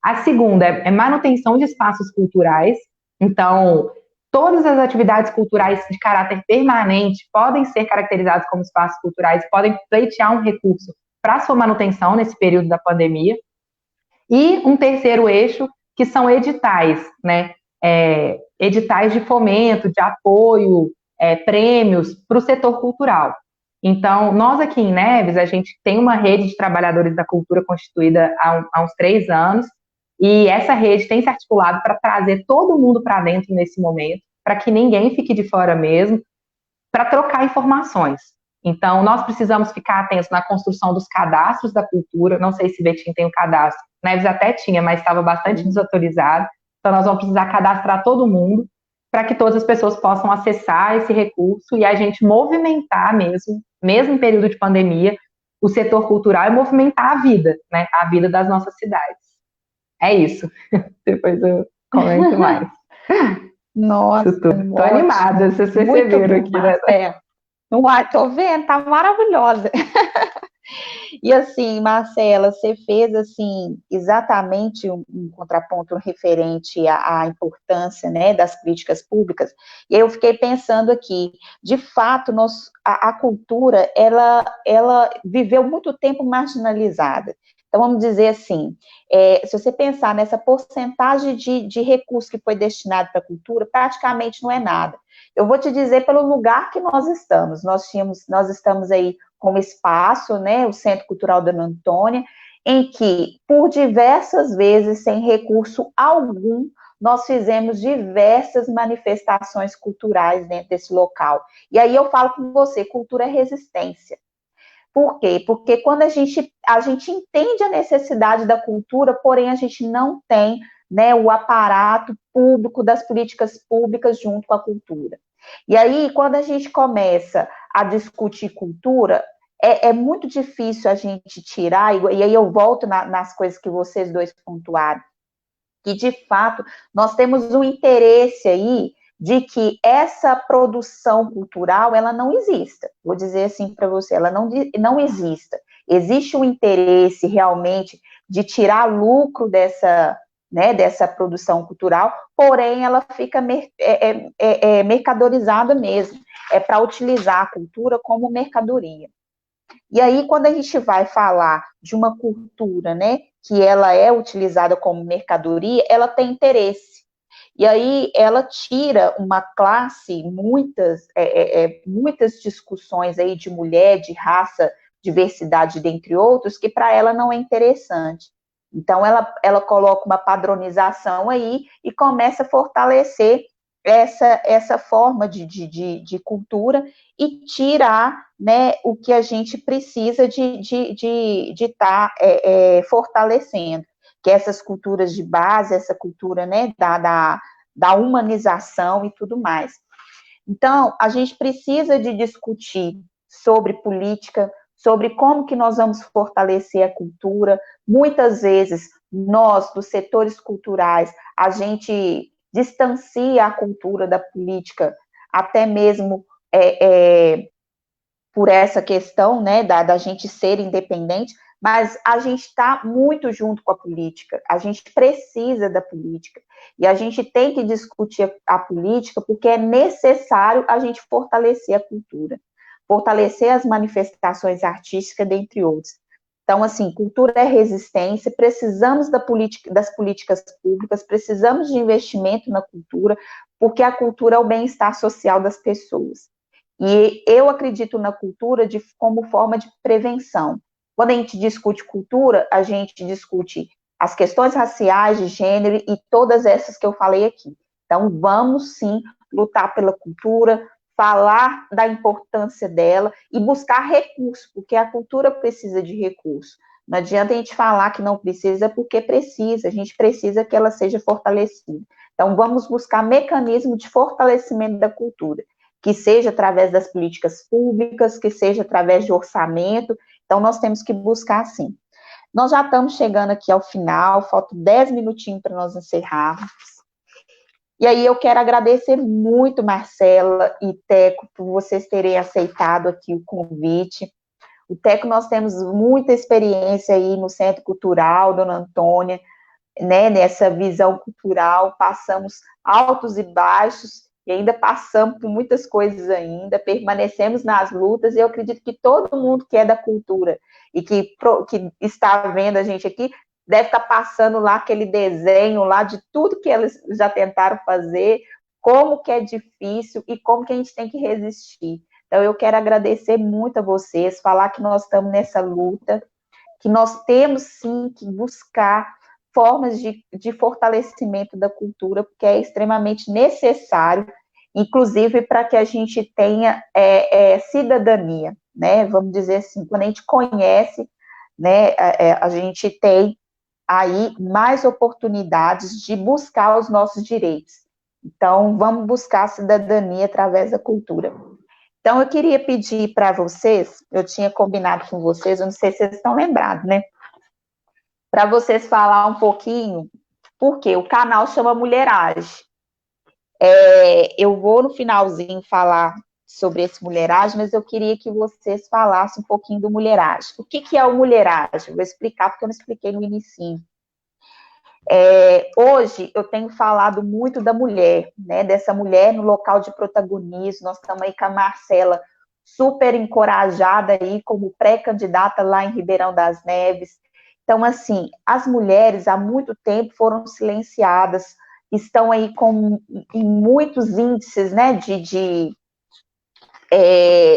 Speaker 2: A segunda é manutenção de espaços culturais. Então, todas as atividades culturais de caráter permanente podem ser caracterizadas como espaços culturais, podem pleitear um recurso para sua manutenção nesse período da pandemia. E um terceiro eixo, que são editais, né? Editais de fomento, de apoio, prêmios para o setor cultural. Então, nós aqui em Neves, a gente tem uma rede de trabalhadores da cultura constituída há uns 3 anos, e essa rede tem se articulado para trazer todo mundo para dentro nesse momento, para que ninguém fique de fora mesmo, para trocar informações. Então, nós precisamos ficar atentos na construção dos cadastros da cultura. Não sei se Betim tem um cadastro, Neves até tinha, mas estava bastante desatualizado. Então, nós vamos precisar cadastrar todo mundo para que todas as pessoas possam acessar esse recurso e a gente movimentar mesmo em período de pandemia, o setor cultural e movimentar a vida, né? A vida das nossas cidades. É isso. Depois eu comento mais.
Speaker 1: Nossa,
Speaker 2: tô animada, vocês perceberam aqui, né?
Speaker 1: Uai, tô vendo, tá maravilhosa. E assim, Marcela, você fez assim exatamente um contraponto referente à importância, né, das políticas públicas. E eu fiquei pensando aqui, de fato, a cultura ela viveu muito tempo marginalizada. Então, vamos dizer assim, se você pensar nessa porcentagem de recursos que foi destinado para a cultura, praticamente não é nada. Eu vou te dizer pelo lugar que nós estamos. Nós estamos aí com o espaço, né, o Centro Cultural Dona Antônia, em que, por diversas vezes, sem recurso algum, nós fizemos diversas manifestações culturais dentro desse local. E aí eu falo com você, cultura é resistência. Por quê? Porque quando a gente entende a necessidade da cultura, porém a gente não tem, né, o aparato público das políticas públicas junto com a cultura. E aí, quando a gente começa a discutir cultura, é muito difícil a gente tirar, e aí eu volto nas coisas que vocês dois pontuaram, que de fato nós temos um interesse aí de que essa produção cultural, ela não exista. Vou dizer assim para você, ela não exista. Existe um interesse realmente de tirar lucro dessa produção cultural, porém ela fica mercadorizada mesmo, para utilizar a cultura como mercadoria. E aí, quando a gente vai falar de uma cultura, né, que ela é utilizada como mercadoria, ela tem interesse. E aí ela tira uma classe, muitas discussões aí de mulher, de raça, diversidade, dentre outros, que para ela não é interessante. Então, ela coloca uma padronização aí e começa a fortalecer essa forma de cultura e tirar, né, o que a gente precisa de estar fortalecendo, que é essas culturas de base, essa cultura, né, da humanização e tudo mais. Então, a gente precisa de discutir sobre política, sobre como que nós vamos fortalecer a cultura. Muitas vezes, nós, dos setores culturais, a gente distancia a cultura da política, até mesmo por essa questão, né, da gente ser independente, mas a gente está muito junto com a política, a gente precisa da política, e a gente tem que discutir a política porque é necessário a gente fortalecer a cultura, fortalecer as manifestações artísticas, dentre outros. Então, assim, cultura é resistência, precisamos das políticas públicas, precisamos de investimento na cultura, porque a cultura é o bem-estar social das pessoas. E eu acredito na cultura como forma de prevenção. Quando a gente discute cultura, a gente discute as questões raciais, de gênero e todas essas que eu falei aqui. Então, vamos sim lutar pela cultura, falar da importância dela e buscar recursos, porque a cultura precisa de recursos. Não adianta a gente falar que não precisa, porque precisa, a gente precisa que ela seja fortalecida. Então, vamos buscar mecanismos de fortalecimento da cultura, que seja através das políticas públicas, que seja através de orçamento. Então, nós temos que buscar, sim. Nós já estamos chegando aqui ao final, faltam 10 minutinhos para nós encerrarmos. E aí eu quero agradecer muito, Marcela e Teco, por vocês terem aceitado aqui o convite. O Teco, nós temos muita experiência aí no Centro Cultural, Dona Antônia, né, nessa visão cultural, passamos altos e baixos, e ainda passamos por muitas coisas ainda, permanecemos nas lutas, e eu acredito que todo mundo que é da cultura e que está vendo a gente aqui, deve estar passando lá aquele desenho lá de tudo que eles já tentaram fazer, como que é difícil e como que a gente tem que resistir. Então, eu quero agradecer muito a vocês, falar que nós estamos nessa luta, que nós temos, sim, que buscar formas de fortalecimento da cultura, porque é extremamente necessário, inclusive para que a gente tenha cidadania, né? Vamos dizer assim, quando a gente conhece, né, a gente tem aí mais oportunidades de buscar os nossos direitos. Então, vamos buscar a cidadania através da cultura. Então, eu queria pedir para vocês, eu tinha combinado com vocês, eu não sei se vocês estão lembrados, né? Para vocês falar um pouquinho, porque o canal chama Mulheragem. Eu vou no finalzinho falar sobre esse Mulheragem, mas eu queria que vocês falassem um pouquinho do Mulheragem. O que é o Mulheragem? Vou explicar, porque eu não expliquei no inicinho. Hoje eu tenho falado muito da mulher, né, dessa mulher no local de protagonismo. Nós estamos aí com a Marcela super encorajada aí como pré-candidata lá em Ribeirão das Neves. Então, assim, as mulheres há muito tempo foram silenciadas, estão aí em muitos índices, né, de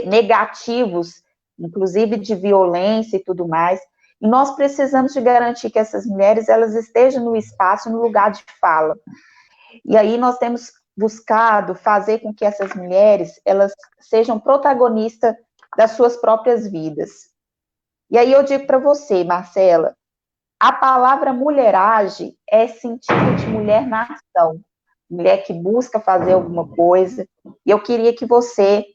Speaker 1: negativos, inclusive de violência e tudo mais. E nós precisamos de garantir que essas mulheres, elas estejam no espaço, no lugar de fala. E aí nós temos buscado fazer com que essas mulheres, elas sejam protagonistas das suas próprias vidas. E aí eu digo para você, Marcela, a palavra mulheragem é sentido de mulher na ação, mulher que busca fazer alguma coisa. E eu queria que você,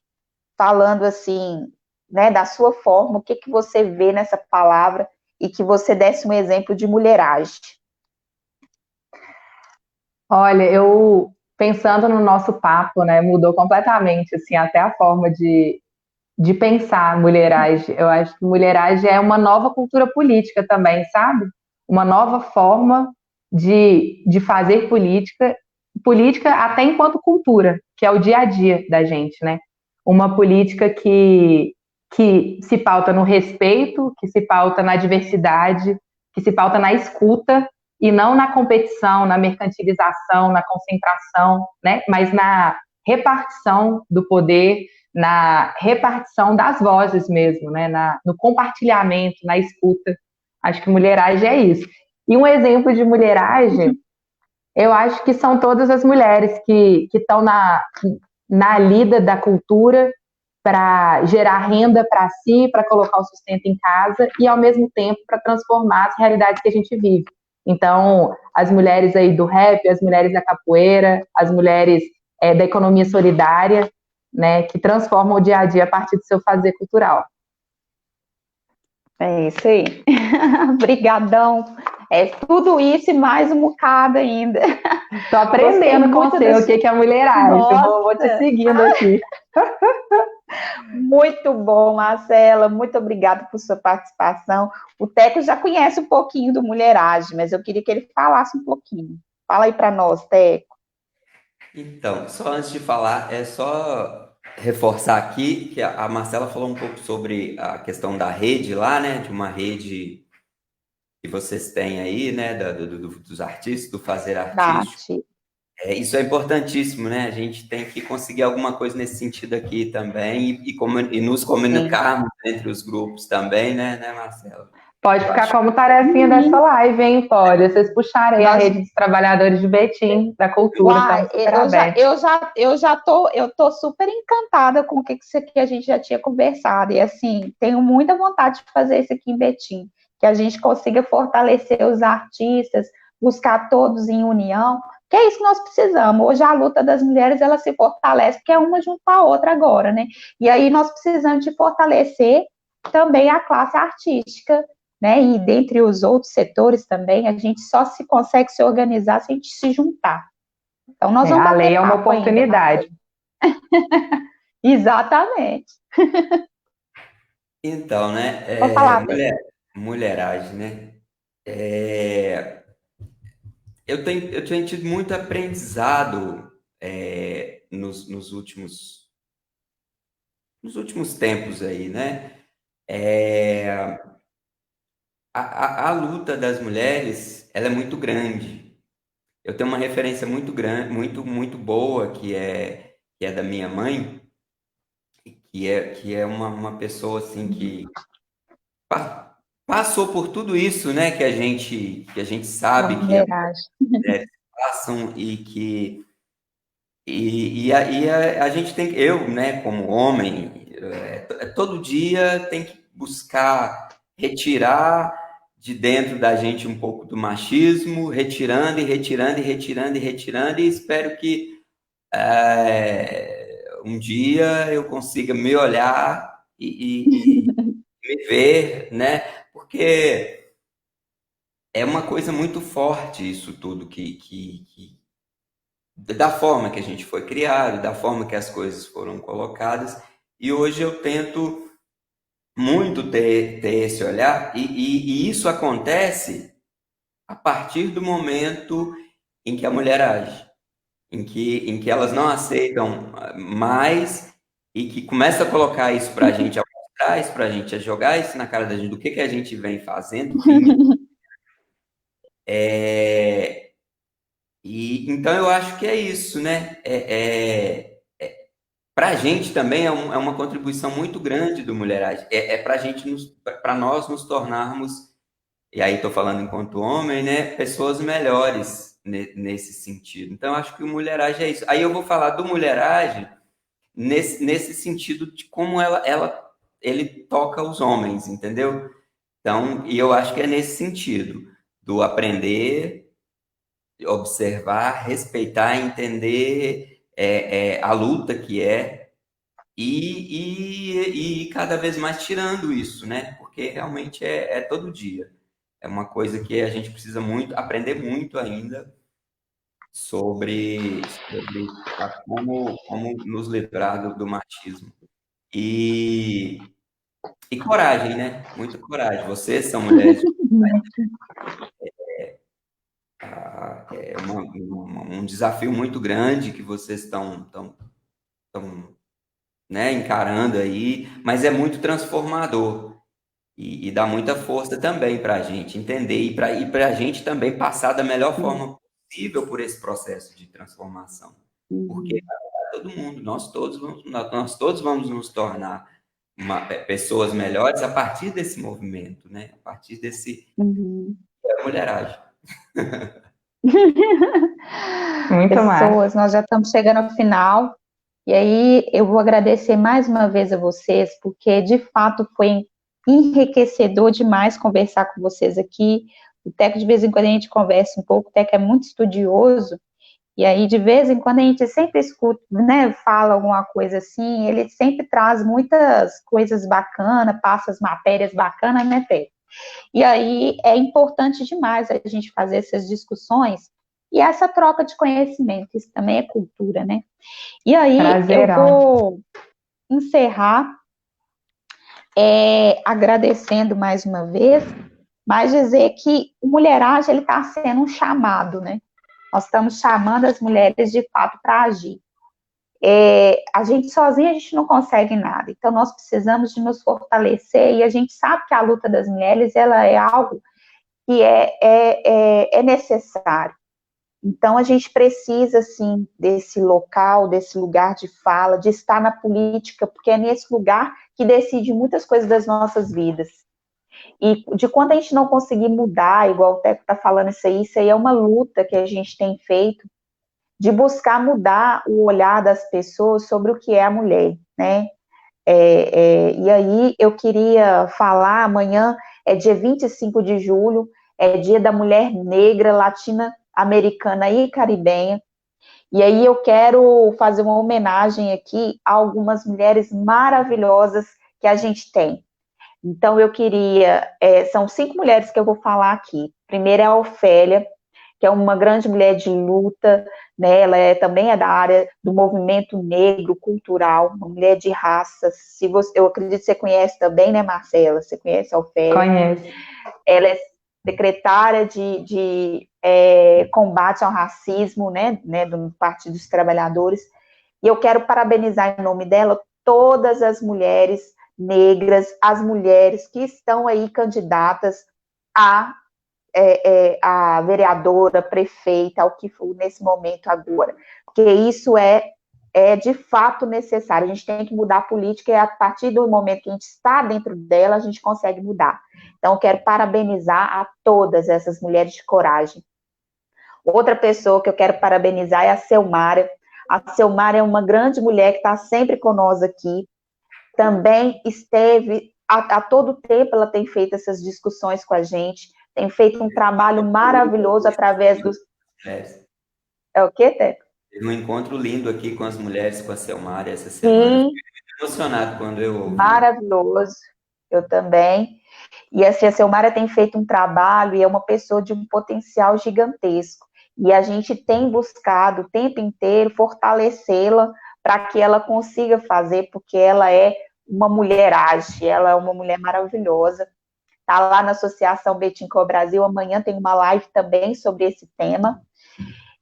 Speaker 1: falando assim, né, da sua forma, o que você vê nessa palavra e que você desse um exemplo de mulheragem.
Speaker 2: Olha, eu pensando no nosso papo, né, mudou completamente, assim, até a forma de pensar mulheragem. Eu acho que mulheragem é uma nova cultura política também, sabe? Uma nova forma de fazer política até enquanto cultura, que é o dia a dia da gente, né? Uma política que se pauta no respeito, que se pauta na diversidade, que se pauta na escuta e não na competição, na mercantilização, na concentração, né? Mas na repartição do poder, na repartição das vozes mesmo, né? No compartilhamento, na escuta. Acho que mulheragem é isso. E um exemplo de mulheragem, eu acho que são todas as mulheres que estão na lida da cultura para gerar renda para si, para colocar o sustento em casa e, ao mesmo tempo, para transformar as realidades que a gente vive. Então, as mulheres aí do rap, as mulheres da capoeira, as mulheres da economia solidária, né, que transformam o dia a dia a partir do seu fazer cultural.
Speaker 1: É isso aí. Obrigadão. É tudo isso e mais um bocado ainda.
Speaker 2: Estou aprendendo com você o que é mulheragem. Nossa. Eu vou te seguindo aqui.
Speaker 1: Muito bom, Marcela. Muito obrigada por sua participação. O Teco já conhece um pouquinho do Mulheragem, mas eu queria que ele falasse um pouquinho. Fala aí para nós, Teco.
Speaker 3: Então, só antes de falar, é só reforçar aqui que a Marcela falou um pouco sobre a questão da rede lá, né? De uma rede que vocês têm aí, né? Dos artistas, do fazer artístico. Isso é importantíssimo, né? A gente tem que conseguir alguma coisa nesse sentido aqui também e nos comunicarmos entre os grupos também, né, Marcela?
Speaker 2: Pode ficar como tarefinha dessa live, hein? Pode. Vocês puxarem a rede dos trabalhadores de Betim, da cultura.
Speaker 1: Eu tô super encantada com o que a gente já tinha conversado. E assim, tenho muita vontade de fazer isso aqui em Betim, que a gente consiga fortalecer os artistas, buscar todos em união, que é isso que nós precisamos. Hoje a luta das mulheres, ela se fortalece, porque é uma junto com a outra agora, né? E aí nós precisamos de fortalecer também a classe artística, né, e dentre os outros setores também, a gente só se consegue se organizar se a gente se juntar. Então, nós vamos
Speaker 2: A lei
Speaker 1: bater
Speaker 2: é uma
Speaker 1: papo ainda,
Speaker 2: oportunidade.
Speaker 1: exatamente.
Speaker 3: Então, né?
Speaker 1: Vou falar, Pedro.
Speaker 3: Mulheragem, né? É, eu tenho tido muito aprendizado nos últimos tempos aí, né? É, a luta das mulheres, ela é muito grande. Eu tenho uma referência muito grande, muito boa, que é da minha mãe, que é uma pessoa assim que passou por tudo isso, né, que a gente
Speaker 1: Da
Speaker 3: sabe que as
Speaker 1: mulheragem.
Speaker 3: mulheres passam a gente tem que, eu, né, como homem, todo dia tem que buscar retirar de dentro da gente um pouco do machismo, retirando e retirando e retirando e retirando, e espero que um dia eu consiga me olhar e me ver, né? Porque é uma coisa muito forte isso tudo da forma que a gente foi criado, da forma que as coisas foram colocadas, e hoje eu tento muito ter esse olhar, e isso acontece a partir do momento em que a mulher age, em que elas não aceitam mais e que começa a colocar isso para a gente, a mostrar isso para a gente, a jogar isso na cara da gente, do que a gente vem fazendo, vinha. E então eu acho que é isso, né? Para a gente também é uma contribuição muito grande do Mulheragem. Para para nós nos tornarmos, e aí estou falando enquanto homem, né? Pessoas melhores nesse sentido. Então, eu acho que o Mulheragem é isso. Aí eu vou falar do Mulheragem nesse sentido de como ele toca os homens, entendeu? Então, e eu acho que é nesse sentido, do aprender, observar, respeitar, entender a luta que é e cada vez mais tirando isso, né? Porque realmente é todo dia. É uma coisa que a gente precisa muito, aprender muito ainda sobre como nos livrar do machismo. E, e coragem, né? Muita coragem. Vocês são mulheres, um desafio muito grande que vocês estão, né, encarando aí, mas é muito transformador e dá muita força também para a gente entender e para a gente também passar da melhor forma possível por esse processo de transformação. Porque todo mundo, nós todos vamos nos tornar pessoas melhores a partir desse movimento, né? A partir desse
Speaker 1: Uhum.
Speaker 3: mulheragem.
Speaker 2: Muito mais.
Speaker 1: Pessoas, nós já estamos chegando ao final. E aí eu vou agradecer mais uma vez a vocês, porque de fato foi enriquecedor demais conversar com vocês aqui. O Teco, de vez em quando a gente conversa um pouco, o Teco é muito estudioso, e aí de vez em quando a gente sempre escuta, né, fala alguma coisa assim, ele sempre traz muitas coisas bacanas, passa as matérias bacanas, né, Teco? E aí é importante demais a gente fazer essas discussões e essa troca de conhecimento, isso também é cultura, né? E aí eu
Speaker 2: Prazerão.
Speaker 1: vou encerrar agradecendo mais uma vez, mas dizer que o Mulheragem ele está sendo um chamado, né? Nós estamos chamando as mulheres de fato para agir. A gente sozinha a gente não consegue nada, então nós precisamos de nos fortalecer e a gente sabe que a luta das mulheres ela é algo que é necessário. Então, a gente precisa, sim, desse local, desse lugar de fala, de estar na política, porque é nesse lugar que decide muitas coisas das nossas vidas. E de quando a gente não conseguir mudar, igual o Teco está falando isso aí é uma luta que a gente tem feito, de buscar mudar o olhar das pessoas sobre o que é a mulher, né? E aí eu queria falar, amanhã é dia 25 de julho, é dia da mulher negra, latino-americana e caribenha, e aí eu quero fazer uma homenagem aqui a algumas mulheres maravilhosas que a gente tem. Então, eu queria... são 5 mulheres que eu vou falar aqui. Primeiro é a Ofélia, que é uma grande mulher de luta, né? Ela também é da área do movimento negro cultural, uma mulher de raça. Eu acredito que você conhece também, né, Marcela? Você conhece a Ofélia?
Speaker 2: Conhece.
Speaker 1: Ela é secretária de combate ao racismo, né, do Partido dos Trabalhadores. E eu quero parabenizar em nome dela todas as mulheres negras, as mulheres que estão aí candidatas a vereadora, prefeita, ao que for nesse momento agora. Porque isso é de fato necessário. A gente tem que mudar a política e a partir do momento que a gente está dentro dela, a gente consegue mudar. Então, eu quero parabenizar a todas essas mulheres de coragem. Outra pessoa que eu quero parabenizar é a Selmara. A Selmara é uma grande mulher que está sempre conosco aqui. Também esteve, a todo tempo ela tem feito essas discussões com a gente, tem feito um trabalho maravilhoso através dos... É o quê, Teco?
Speaker 3: Teve um encontro lindo aqui com as mulheres, com a Selmara essa semana.
Speaker 1: Sim.
Speaker 3: Fiquei emocionado quando eu ouvi.
Speaker 1: Maravilhoso, eu também. E assim, a Selmara tem feito um trabalho e é uma pessoa de um potencial gigantesco. E a gente tem buscado o tempo inteiro fortalecê-la para que ela consiga fazer, porque ela é uma mulheragem, ela é uma mulher maravilhosa. Está lá na Associação Betim Co Brasil, amanhã tem uma live também sobre esse tema.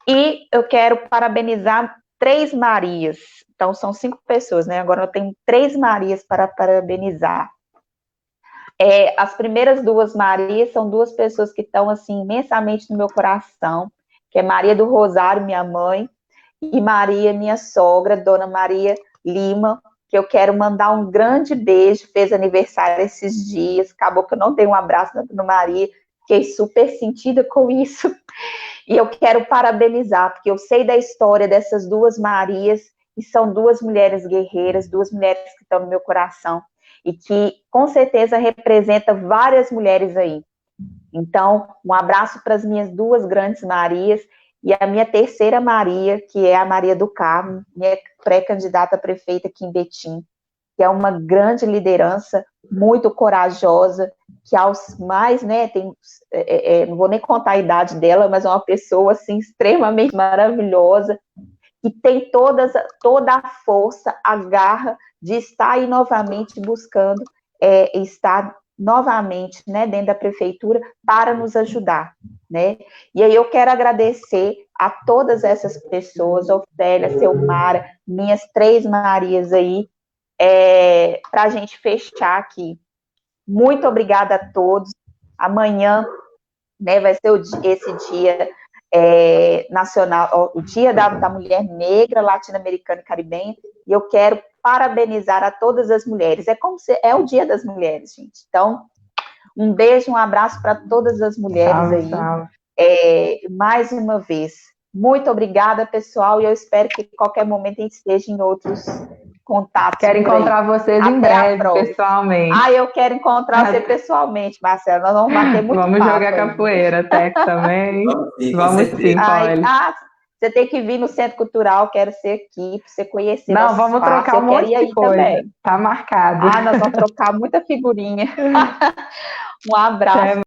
Speaker 1: E eu quero parabenizar 3 Marias. Então, são 5 pessoas, né? Agora eu tenho 3 Marias para parabenizar. As primeiras 2 Marias são 2 pessoas que estão, assim, imensamente no meu coração, que é Maria do Rosário, minha mãe, e Maria, minha sogra, Dona Maria Lima, que eu quero mandar um grande beijo, fez aniversário esses dias, acabou que eu não dei um abraço na Dona Maria, fiquei super sentida com isso, e eu quero parabenizar, porque eu sei da história dessas 2 Marias, e são 2 mulheres guerreiras, 2 mulheres que estão no meu coração, e que, com certeza, representa várias mulheres aí. Então, um abraço para as minhas 2 grandes Marias, e a minha terceira Maria, que é a Maria do Carmo, minha pré-candidata a prefeita aqui em Betim, que é uma grande liderança, muito corajosa, que aos mais, né, não vou nem contar a idade dela, mas é uma pessoa, assim, extremamente maravilhosa, que tem toda a força, a garra de estar aí novamente buscando estar novamente, né, dentro da prefeitura para nos ajudar, né? E aí eu quero agradecer a todas essas pessoas, Ofélia, Selmara, minhas 3 Marias aí, para a gente fechar aqui. Muito obrigada a todos. Amanhã, né, vai ser esse dia nacional, o Dia da Mulher Negra, Latino-Americana e Caribenha, e eu quero parabenizar a todas as mulheres. É o Dia das Mulheres, gente. Então, um beijo, um abraço para todas as mulheres aí.
Speaker 2: Salve.
Speaker 1: Mais uma vez, muito obrigada, pessoal, e eu espero que a qualquer momento a gente esteja em outros contatos.
Speaker 2: Quero encontrar vocês em breve, pessoalmente.
Speaker 1: Eu quero encontrar você pessoalmente, Marcela. Nós vamos bater muito papo.
Speaker 2: Vamos jogar capoeira, Teco também. Vamos sim, Polly.
Speaker 1: Você tem que vir no Centro Cultural, quero ser aqui, para você conhecer.
Speaker 2: Não, vamos trocar um monte de coisa. Também. Tá marcado.
Speaker 1: Nós vamos trocar muita figurinha. Um abraço.